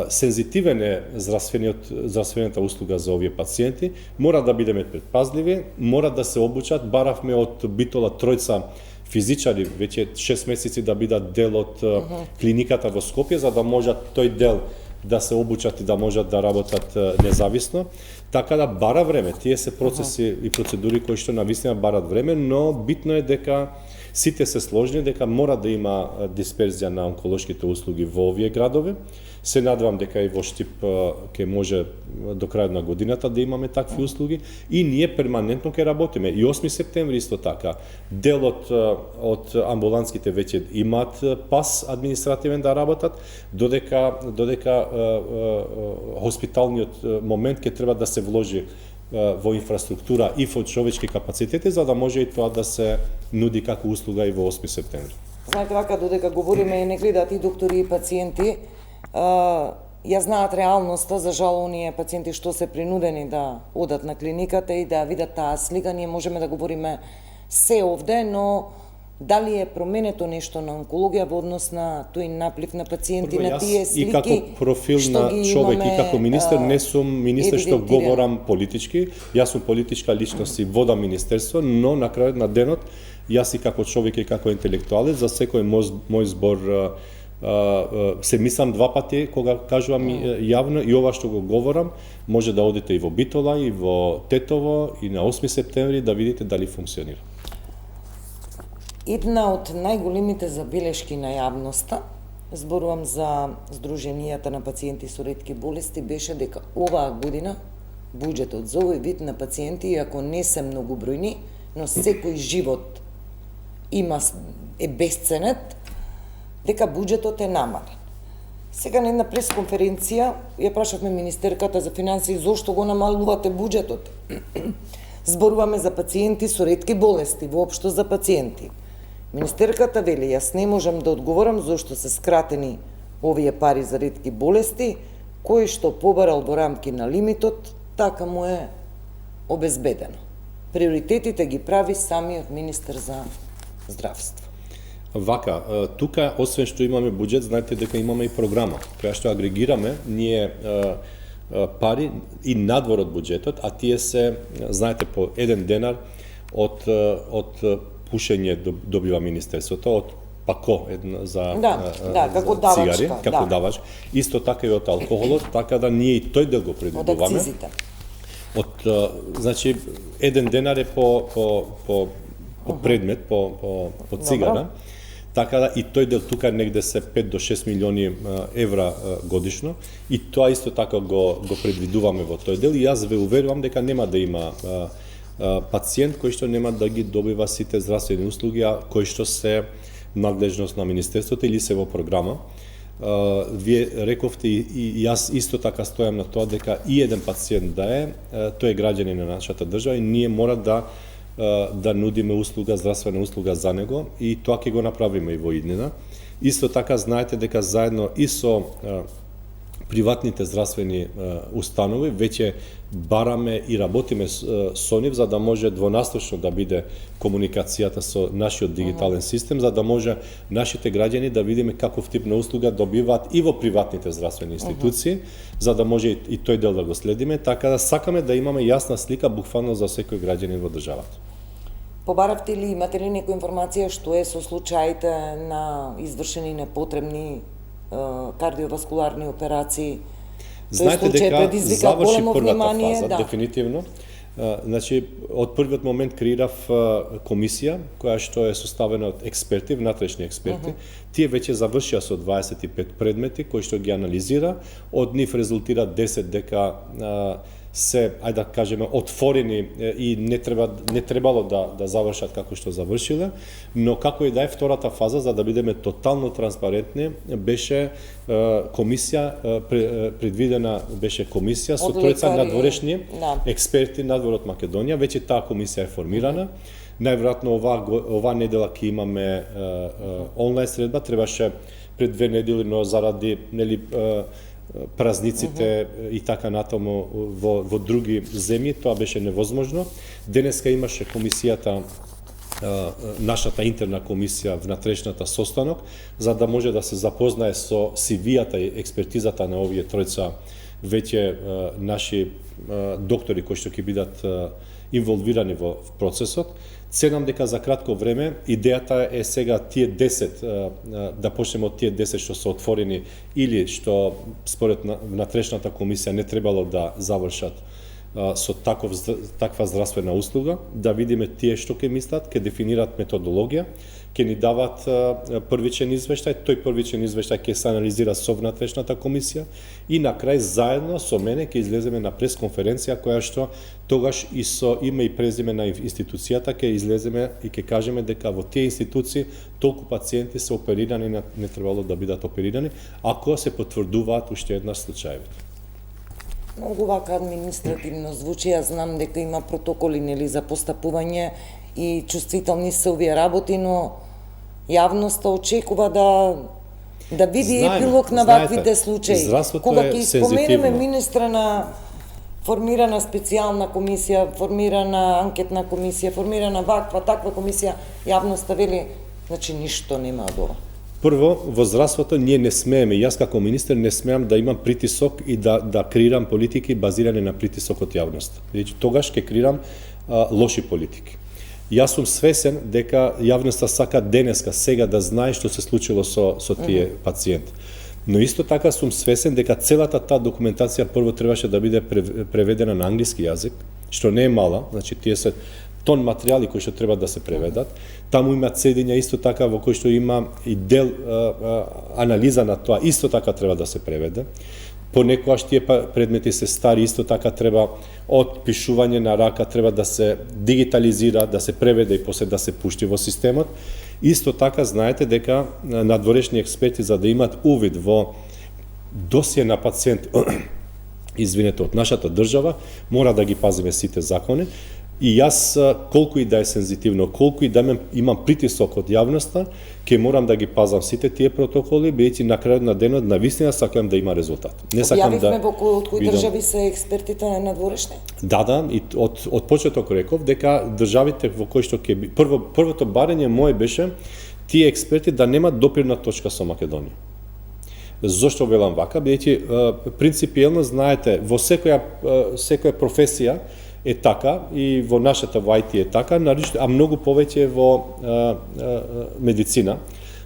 Сензитивен е здравствената услуга за овие пациенти, мора да бидеме предпазливи, мора да се обучат, баравме од Битола тројца физичари веќе 6 месеци да бидат дел од клиниката во Скопје, за да можат тој дел да се обучат и да можат да работат независно. Така да бара време, тие се процеси и процедури кои што навистина барат време, но битно е дека сите се сложни, дека мора да има дисперзија на онколошките услуги во овие градови. Се надевам дека и во Штип ќе може до крајот на годината да имаме такви услуги и ние перманентно ќе работиме. И 8 септември исто така. Делот од амбулантските веќе имаат пас административен да работат, додека хоспиталниот момент ќе треба да се вложи во инфраструктура и во човечки капацитети, за да може и тоа да се нуди како услуга и во 8 септември. Знаете, вака додека говориме и не гледаат и доктори и пациенти, ја знаат реалноста, за жал, оние пациенти што се принудени да одат на клиниката и да видат таа слика. Ние можеме да говориме се овде, но дали е променето нешто на онкологија во однос на тој наплив на пациенти, на тие слики? И како профил на човек и како министер, не сум министер што говорам политички, јас сум политичка личност и водам министерство, но на крајот на денот, јас и како човек и како интелектуалец, за секој мој збор се мислам два пати кога кажувам јавно, и ова што го говорам, може да одите и во Битола, и во Тетово, и на 8 септември да видите дали функционира. Една од најголемите забелешки на јавноста, зборувам за Сдруженијата на пациенти со ретки болести, беше дека оваа година буџетот за овој вид на пациенти, иако не се многобројни, но секој живот е бесценет, дека буџетот е намален. Сега на една пресконференција ја прашавме министерката за финансии зошто го намалувате буџетот. Зборуваме за пациенти со ретки болести, воопшто за пациенти. Министерката вели, јас не можам да одговорам зошто се скратени овие пари за ретки болести, кој што побарал во рамки на лимитот, така му е обезбедено. Приоритетите ги прави самиот министер за здравство. Вака, тука, освен што имаме буџет, знаете дека имаме и програма, која што агрегираме ние пари и надвор од буџетот, а тие се, знаете, по 1 денар од пушење добива Министерството, од пако за како цигари, давачка, како давач. Исто така и од алкохолот, така да ние и тој дел го предвидуваме. Од акцизите. Значи, 1 денар е по предмет, по цигара. Така да и тој дел тука негде се 5 до 6 милиони евра годишно и тоа исто така го предвидуваме во тој дел и јас ве уверувам дека нема да има пациент кој што нема да ги добива сите здравствени услуги, кои што се надлежност на Министерството или се во програма. Вие рековте и јас исто така стојам на тоа дека и еден пациент да е, тој е граѓанин на нашата држава и ние мора да нудиме услуга, здравствена услуга за него и тоа ќе го направиме и во иднина. Исто така знаете дека заедно и со приватните здравствени установи веќе бараме и работиме со нив за да може двонасочно да биде комуникацијата со нашиот дигитален систем, за да може нашите граѓани да видиме каков тип на услуга добиваат и во приватните здравствени институции, за да може и тој дел да го следиме, така да сакаме да имаме јасна слика буквално за секој граѓанин во државата. Побаравте ли, имате ли некоја информација што е со случаите на извршени непотребни кардиоваскуларни операции? Знаете дека заврши првата фаза, да. дефинитивно. Значи, од првиот момент креирав комисија, која што е составена од експерти, внатрешни експерти. Тие веќе завршија со 25 предмети, кои што ги анализира. Од нив резултира 10 дека се, ајде да кажеме, отворени и не требало да завршат како што завршиле, но како и да е втората фаза, за да бидеме тотално транспарентни, беше комисија, предвидена беше комисија со тројца надворешни експерти надвор од Македонија, веќе таа комисија е формирана. Најверојатно ова недела ќе имаме онлайн средба, требаше пред 2 недели, но заради празниците и така натаму во други земји, тоа беше невозможно. Денеска имаше комисијата, нашата интерна комисија, внатрешната состанок, за да може да се запознае со CV-ата и експертизата на овие тројца веќе наши доктори кои што ќе бидат инволвирани во процесот. Ценам дека за кратко време идејата е сега тие 10 да почнеме од тие 10 што се отворени или што според внатрешната комисија не требало да завршат со таква здравствена услуга, да видиме тие што ќе мислат, ќе дефинират методологија, ќе ни дават првичен извештај, тој првичен извештај ќе се анализира со внатрешната комисија и на крај заедно со мене ќе излеземе на пресконференција која што тогаш и со име и презиме на институцијата ќе излеземе и ќе кажеме дека во тие институции толку пациенти се оперирани не требало да бидат оперирани, ако се потврдуваат уште еднаш случаевите. Многу вака административно звучи, јас знам дека има протоколи за постапување и чувствителни се овие работи, но јавноста очекува да види епилог на ваквите случаи. Кога ќе споменеме министра на формирана специјална комисија, формирана анкетна комисија, формирана ваква, таква комисија, јавноста вели, значи ништо нема од ова. Прво, во здравството ние не смееме, јас како министер не смеам да имам притисок и да креирам политики базирани на притисок од јавноста. Тогаш ќе креирам лоши политики. Јас сум свесен дека јавноста сака денеска, сега да знае што се случило со тие пациенти. Но исто така сум свесен дека целата таа документација прво требаше да биде преведена на англиски јазик, што не е мала, значи тие се тон материјали кои што треба да се преведат. Таму има цедења исто така во кои што има и дел анализа на тоа исто така треба да се преведе. Понекогаш тие предмети се стари, исто така треба од пишување на рака треба да се дигитализира, да се преведе и после да се пушти во системот. Исто така знаете дека надворешни експерти за да имат увид во досие на пациент извинете, од нашата држава, мора да ги пазиме сите закони. И јас, колку и да е сензитивно, колку и да имам притисок од јавноста, ќе морам да ги пазам сите тие протоколи, бидејќи на крајот на денот навистина сакам да има резултат. Не сакам да од кои држави се експертите на надворешни? Да, и од почеток реков дека државите во кои што ќе првото барање мое беше тие експерти да немат допирна точка со Македонија. Зошто велам вака? Бидејќи принципиелно знаете во секоја професија е така и во нашата во IT е така, а многу повеќе во медицина.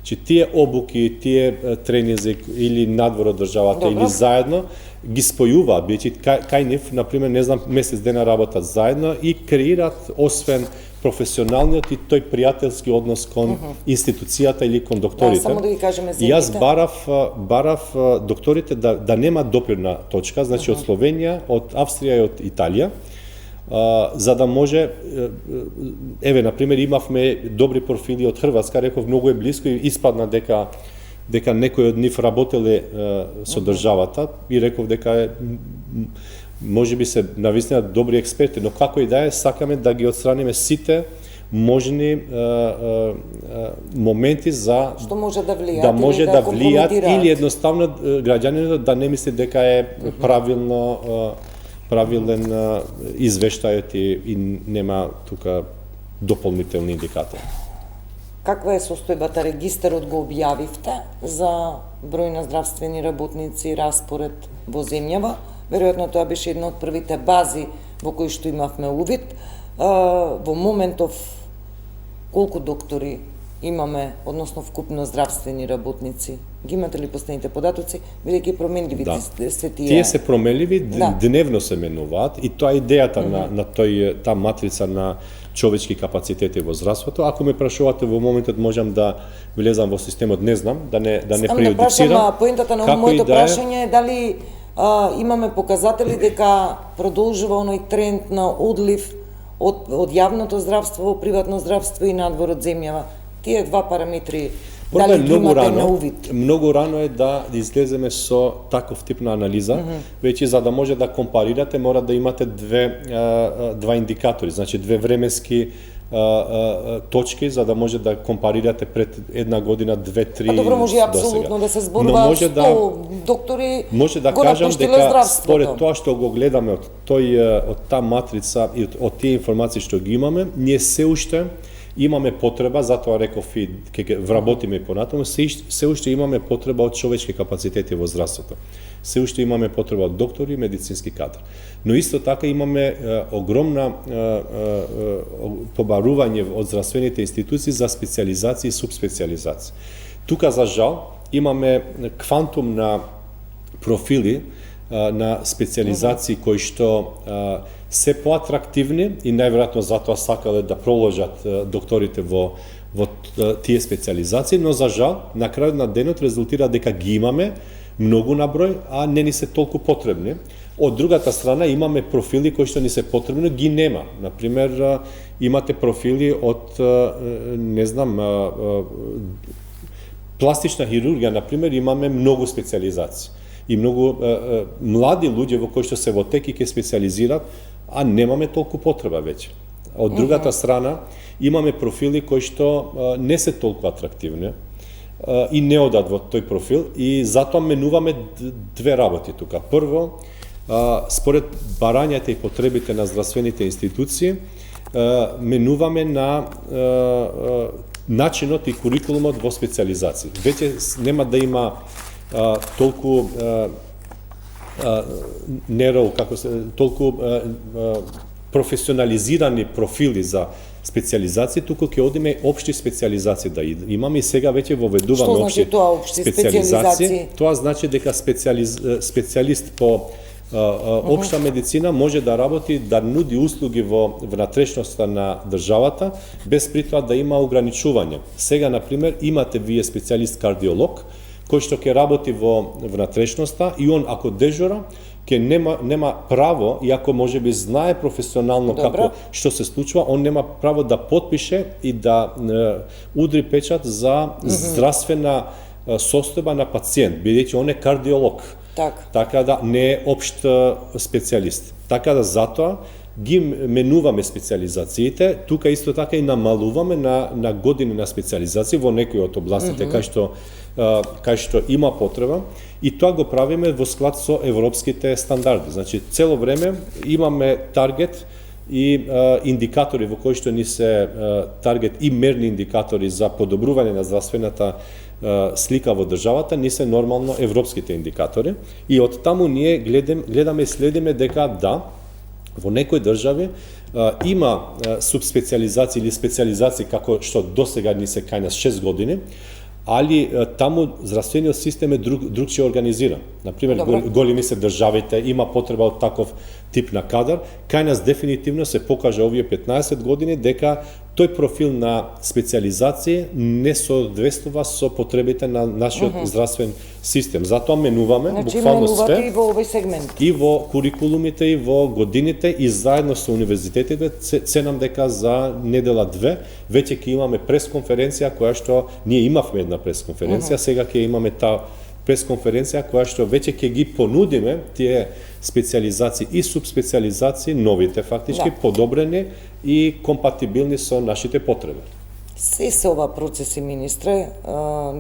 Че тие обуки, тие тренинзи или надвор од државата или заедно ги спојуваат, бидејќи кај нив, например, не знам, месец дена работат заедно и креираат освен професионалниот и тој пријателски однос кон институцијата или кон докторите. Само да ги кажеме и јас барав докторите да немат допирна точка, значи од Словенија, од Австрија и од Италија, за да може, еве, например, имавме добри профили од Хрватска, реков, многу е близко и испадна дека некој од нив работеле со државата и реков дека е може би се навистина добри експерти, но како и да е, сакаме да ги отстраниме сите можни моменти за што може да влијат, да може да влијат или едноставно граѓанинот да не мисли дека е правилен извештајот и нема тука дополнителни индикатори. Каква е состојбата? Регистарот го објавивте за број на здравствени работници, распоред во земјава. Веројатно тоа беше една од првите бази во кои што имавме увид. Во моментов колку доктори имаме, односно вкупно здравствени работници? Ги имате ли последните податоци? Бидејќи променливи се тие. Тие се променливи, дневно се менуваат и тоа е идејата на таа матрица на човечки капацитети во здравството. Ако ме прашувате во моментот можам да влезам во системот, не знам, да не преюдицирам. Поентата на моето прашање е дали имаме показатели дека продолжува оној тренд на одлив од јавното здравство во приватно здравство и надвор од земјава. Тие два параметри, дали ги имате на увид? Многу рано е да излеземе со таков тип на анализа, веќе за да може да компарирате, мора да имате два индикатори, значи две временски точки за да може да компарирате пред една година, 2-3 добро, може апсолутно да се зборува 100 доктори. Може да кажам дека според тоа што го гледаме од таа матрица и од тие информации што ги имаме, ние се уште имаме потреба, затоа реков и ќе вработиме и понатаму, се уште имаме потреба од човечки капацитети во здравството. Се уште имаме потреба од доктори и медицински кадар. Но исто така имаме огромна побарување од здравствените институции за специализација и субспециализација. Тука, за жал, имаме квантум на профили на специализации кои што се поатрактивни и најверојатно затоа сакале да проложат докторите во тие специализации, но за жал на крајот на денот резултира дека ги имаме многу на број, а не ни се толку потребни. Од другата страна имаме профили кои што ни се потребни, ги нема. Например, имате профили од не знам пластична хирургија, например, имаме многу специализации. И многу млади луѓе во кои што се во тек и ќе специализират, а немаме толку потреба веќе. Од другата страна, имаме профили кои што не се толку атрактивни и не одат во тој профил и затоа менуваме две работи тука. Прво, според барањата и потребите на здравствените институции, менуваме на начинот и курикулумот во специализација. Веќе нема да има толку толку професионализирани профили за специализација, туку ќе одиме општи специализации да имаме и сега веќе воведуваме општи специализации. Тоа значи дека специјалист по општа медицина може да работи, да нуди услуги во внатрешноста на државата, без при тоа да има ограничување. Сега, например, имате вие специјалист кардиолог, кој што ќе работи во внатрешноста и он, ако дежура, ќе нема право, иако можеби знае професионално како што се случува, он нема право да потпише и да удри печат за здравствена состојба на пациент, бидејќи он е кардиолог. Така да не е општ специјалист. Така да затоа ги менуваме специјализациите, тука исто така и намалуваме на години на специјализација во некои од областите кај што има потреба, и тоа го правиме во склад со европските стандарди. Значи, цело време имаме таргет и индикатори во кои што ни се таргет и мерни индикатори за подобрување на здравствената слика во државата, ни се нормално европските индикатори, и од таму ние гледаме и следиме дека да, во некои држави има субспециализација или специализација како што досега ни се кај нас 6 години, али таму здравствениот систем е другче организиран. Например, големи се државите, има потреба од таков тип на кадар. Кај нас дефинитивно се покажа овие 15 години дека тој профил на специализација не соодветствува со потребите на нашиот здравствен систем. Затоа менуваме буквално све и во овој сегмент. И во курикулумите, и во годините, и заедно со универзитетите, ценам дека за недела-две веќе ќе имаме пресконференција која што ние имавме една пресконференција, сега ќе имаме таа пресконференција која што веќе ќе ги понудиме тие специализации и субспециализации, новите фактички, подобрени и компатибилни со нашите потреби. Се ова процеси, министре,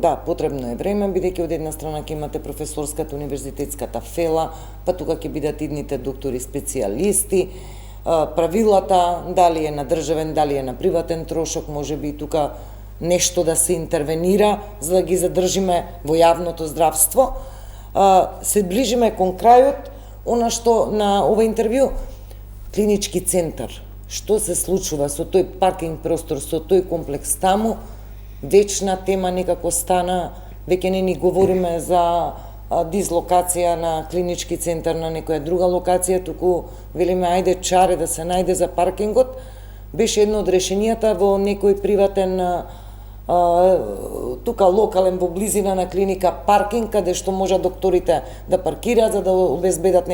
да, потребно е време, бидејќи од една страна ќе имате професорската универзитетската фела, па тука ќе бидат идните доктори специјалисти, правилата, дали е на државен, дали е на приватен трошок, можеби и тука нешто да се интервенира, за да ги задржиме во јавното здравство. Се ближиме кон крајот, она што на ова интервју, клинички центар, што се случува со тој паркинг простор, со тој комплекс таму, вечна тема некако стана, веќе не ни говориме за дислокација на клинички центар на некоја друга локација, туку велиме ајде чаре да се најде за паркингот. Беше едно од решенијата во некој приватен тука локален во близина на клиника паркинг, каде што може докторите да паркираат за да обезбедат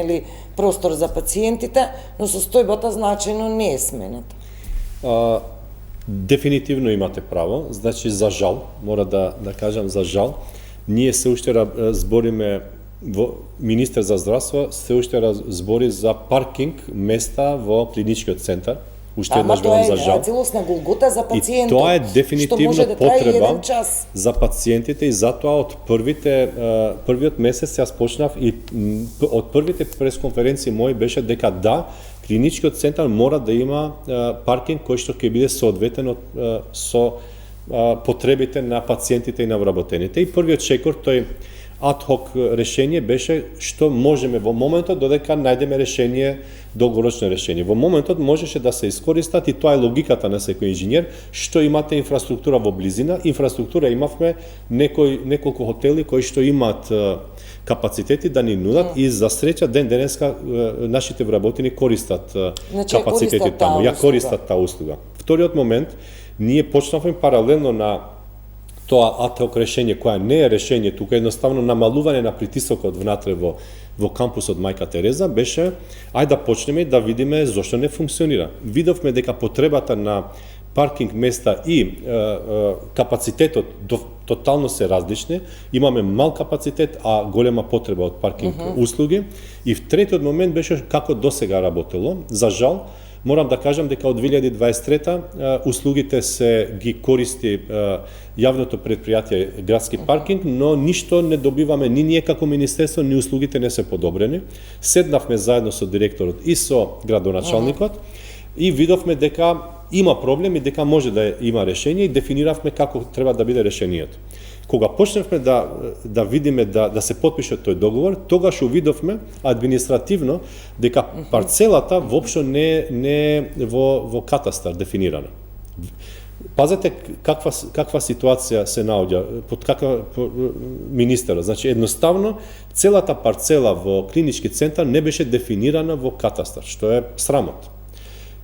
простор за пациентите, но состојбата значајно не е сменета. Дефинитивно имате право, значи за жал, мора да кажам за жал, ние се уште збориме во министер за здравство се уште збори за паркинг места во клиничкиот центар. Уште еднаш велам за жал. Тоа е целосна голгота за пациентот. И тоа е дефинитивно потреба за пациентите, и затоа од првиот месец јас почнав и од првите пресконференции мои беше дека да, клиничкиот центар мора да има паркинг кој што ќе биде соодветен со потребите на пациентите и на вработените. И првиот чекор, тој ад-хок решение беше што можеме во моментот додека најдеме решение, долгорочно решение. Во моментот можеше да се искористат, и тоа е логиката на секој инженер, што имате инфраструктура во близина. Инфраструктура имавме неколку хотели кои што имаат капацитети да ни нудат, и за среќа ден денеска нашите вработени користат капацитети таму, ја користат таа услуга. Вториот момент, ние почнавме паралелно на тоа ад-хок решение, која не е решение, тука едноставно намалување на притисокот внатре во кампусот Мајка Тереза, беше ајде да почнеме да видиме зошто не функционира. Видовме дека потребата на паркинг места и капацитетот тотално се различни, имаме мал капацитет, а голема потреба од паркинг услуги. И третиот момент беше како досега работело. За жал, морам да кажам дека од 2023 услугите се ги користи јавното предпријатие градски паркинг, но ништо не добиваме ни ние како министерство, ни услугите не се подобрени. Седнавме заедно со директорот и со градоначалникот и видовме дека има проблем и дека може да има решение, и дефиниравме како треба да биде решението. Кога почнавме да видиме да се потпише тој договор, тогаш увидовме административно дека парцелата воопшто не е во катастар дефинирана. Пазете каква ситуација се наоѓа, под каква министерот. Значи, едноставно, целата парцела во клинички центар не беше дефинирана во катастар, што е срамот.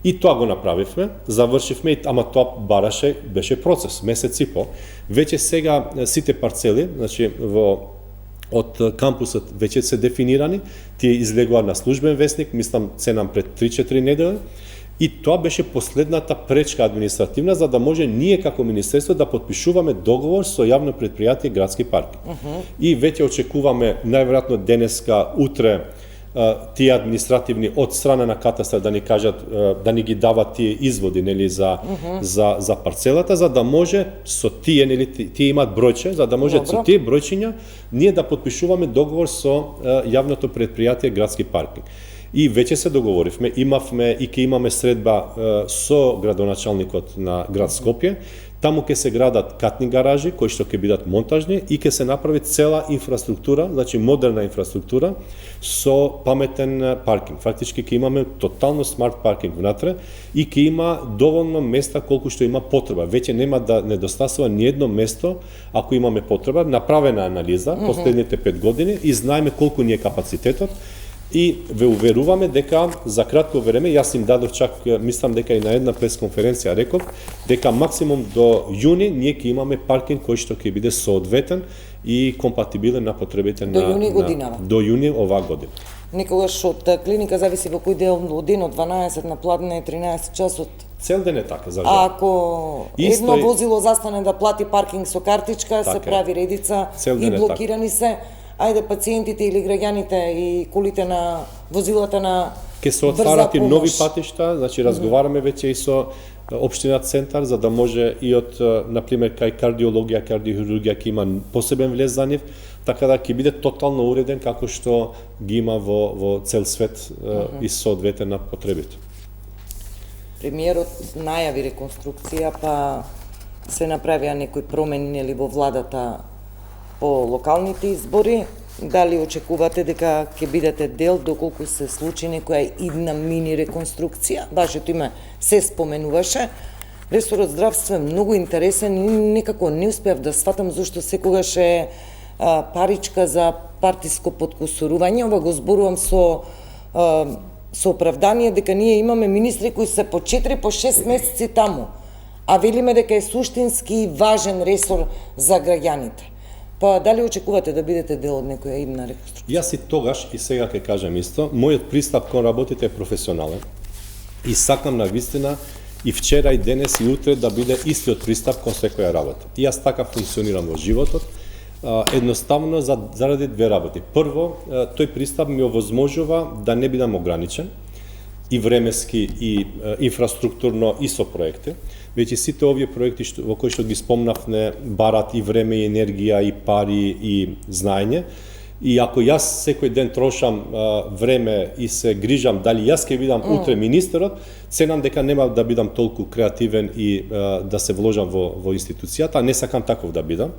И тоа го направивме, завршивме, ама тоа беше процес, месец и по. Веќе сега сите парцели, значи, од кампусот веќе се дефинирани, тие излегува на службен весник, мислам, ценам пред 3-4 недели, и тоа беше последната пречка административна, за да може ние како Министерство да подпишуваме договор со јавно предпријатие Градски паркинг. И веќе очекуваме, најверојатно денеска, утре, тие административни од страна на катастар да ни кажат, да ни ги дават тие изводи, нели, за парцелата, за да може со тие, нели, тие имаат бројче, за да може со тие бројчиња ние да подпишуваме договор со јавното предпријатие Градски паркинг. И веќе се договоривме, имавме и ќе имаме средба со градоначалникот на град Скопје. Таму ќе се градат катни гаражи кои што ќе бидат монтажни и ќе се направи цела инфраструктура, значи модерна инфраструктура со паметен паркинг. Фактички ќе имаме тотално смарт паркинг внатре и ќе има доволно места колку што има потреба. Веќе нема да недостасува ни едно место ако имаме потреба. Направена анализа последните 5 години и знаеме колку ни е капацитетот. И ве уверуваме дека за кратко време, јас им дадов чак, мислам дека и на една пресконференција реков, дека максимум до јуни ние ќе имаме паркинг кој што ќе биде соодветен и компатибилен на потребите до јуни годинава. До јуни оваа година. Никогаш од клиника зависи во кој дел од денот, 12 на пладне 13 часот. Цел ден е така, за жал. Ако едно возило застане да плати паркинг со картичка, се прави редица и блокирани се. Ајде пациентите или граѓаните и колите на возилата на ке се отварат и нови патишта, значи разговараме веќе и со општина Центар за да може и од например кај кардиологија, кардиохирургија ќе има посебен влез за нив, така да ќе биде тотално уреден како што ги има во цел свет и соодветен на потребите. Премиерот најави реконструкција, па се направија некои промени нели во владата по локалните избори. Дали очекувате дека ќе бидете дел доколку се случи некоја идна мини реконструкција? Вашето име се споменуваше. Ресорот здравство е многу интересен и некако не успеав да сватам зашто секогаш е паричка за партиско подкусурување. Ова го зборувам со оправдание дека ние имаме министри кои се по 4 по 6 месеци таму, а велиме дека е суштински важен ресор за граѓаните. Па дали очекувате да бидете дел од некоја идна реконструкција? Јас и тогаш и сега ќе кажам исто, мојот пристап кон работите е професионален и сакам на вистина и вчера и денес и утре да биде истиот пристап кон секоја работа. И јас така функционирам во животот, едноставно заради две работи. Прво, тој пристап ми овозможува да не бидам ограничен и времески и инфраструктурно и со проекти. Веќе сите овие проекти во кои што ги спомнавме барат и време и енергија и пари и знаење. И ако јас секој ден трошам време и се грижам дали јас ќе бидам утре министерот, ценам дека нема да бидам толку креативен и да се вложам во институцијата, а не сакам таков да бидам.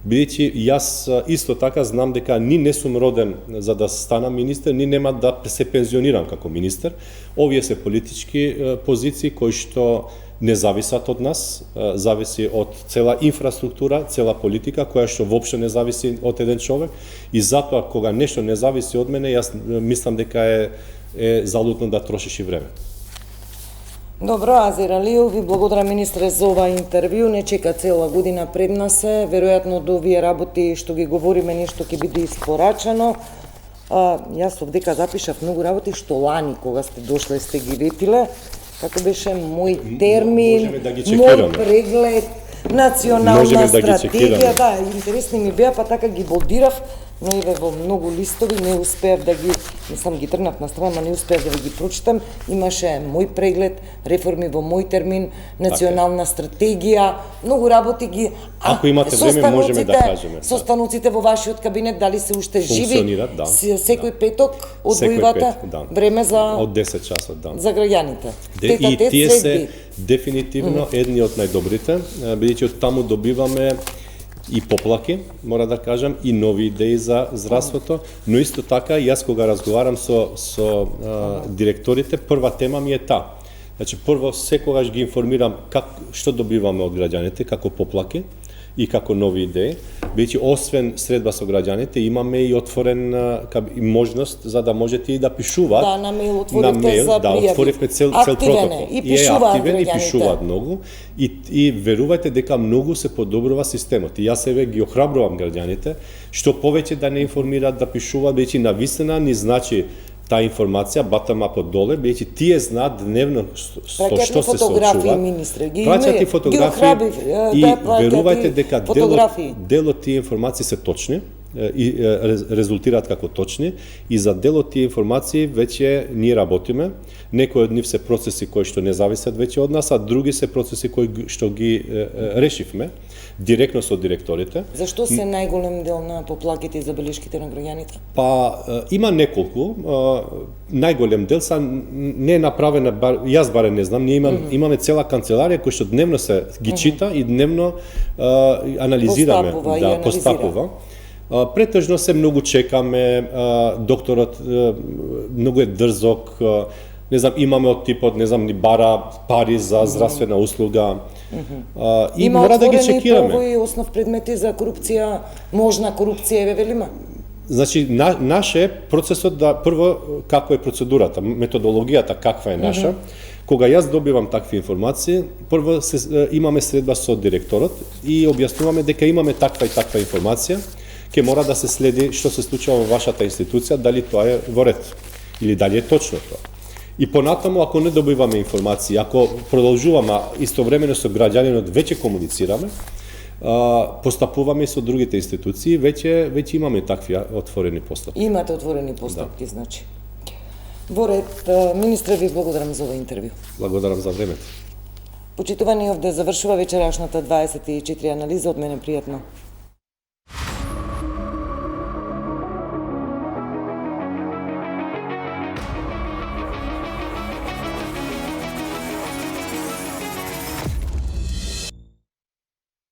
Бидејќи јас исто така знам дека ни не сум роден за да станам министер, ни нема да се пензионирам како министер. Овие се политички позиции кои што не зависат од нас, зависи од цела инфраструктура, цела политика, која што воопшто не зависи од еден човек. И затоа, кога нешто не зависи од мене, јас мислам дека е залудно да трошиш и време. Добро, Азир Алиев, ви благодарам министре за ова интервју. Не чека цела година пред нас е. Веројатно до овие работи што ги говориме нешто ќе биде испорачано. Јас овдека запишав многу работи што лани кога сте дошле сте ги ветиле. Како беше мој термин, мој преглед, национална стратегија, да, интересни ми беа, па така ги бодирав, но и во многу листови не успеав да ги, мислам ги тргнав на страна, но не успеав да ги прочитам. Имаше мој преглед, реформи во мој термин, национална стратегија, многу работи ги. Ако имате време можеме да кажеме. Состаноците во вашиот кабинет дали се уште живи? Да. Секој петок одвојувате време за од 10 часот, да. За граѓаните. И тие се дефинитивно едни од најдобрите, бидејќи од таму добиваме и поплаки, мора да кажам, и нови идеи за здравството, но исто така јас кога разговарам со директорите, прва тема ми е таа. Значи, прво, секогаш ги информирам што добиваме од граѓаните, како поплаки и како нови идеи. Веќе освен средба со граѓаните, имаме и отворен можност за да можете и да пишуваат. Да, на мејл отворивте за пријави. Отворивме цел протокол. И пишуваат активен и граѓаните. пишуваат многу. И верувајте дека многу се подобрува системот. И јас себе ги охрабрувам граѓаните, што повеќе да не информираат, да пишуваат, веќе навистина ни значи таа информација, bottom-up од доле, бидејќи тие знаат дневно со што се соочуваат. Праќат и фотографии и верувајте дека дел од тие информации се точни и резултираат како точни и за дел од тие информации веќе ние работиме. Некои од нив се процеси кои што не зависат веќе од нас, а други се процеси кои што ги решивме директно со директорите. Зашто се најголем дел на поплаките и забелешките на граѓаните? Па има неколку. Најголем дел не е направена, јас барем не знам, ние имаме цела канцеларија која што дневно се ги чита и дневно анализираме, постапува. Претежно се многу чекаме, докторот многу е дрзок, не знам, имаме од типот, не знам, ни бара пари за здравствена услуга. И мора да ги чекираме. Има отворени основ предмети за корупција, можна корупција, еве велима? Значи, наше процесот да, прво, како е процедурата, методологијата каква е наша, кога јас добивам такви информации, прво имаме средба со директорот и објаснуваме дека имаме таква и таква информација, ќе мора да се следи што се случува во вашата институција, дали тоа е во ред или дали е точно тоа. И понатаму, ако не добиваме информации, ако продолжуваме истовремено со граѓанинот веќе комуницираме, постапуваме со другите институции, веќе имаме такви отворени постапки. Имате отворени постапки, значи. Во ред, министре, ви благодарам за овој интервју. Благодарам за времето. Почитувани, овде завршува вечерашната 24 анализа, од мене пријатно.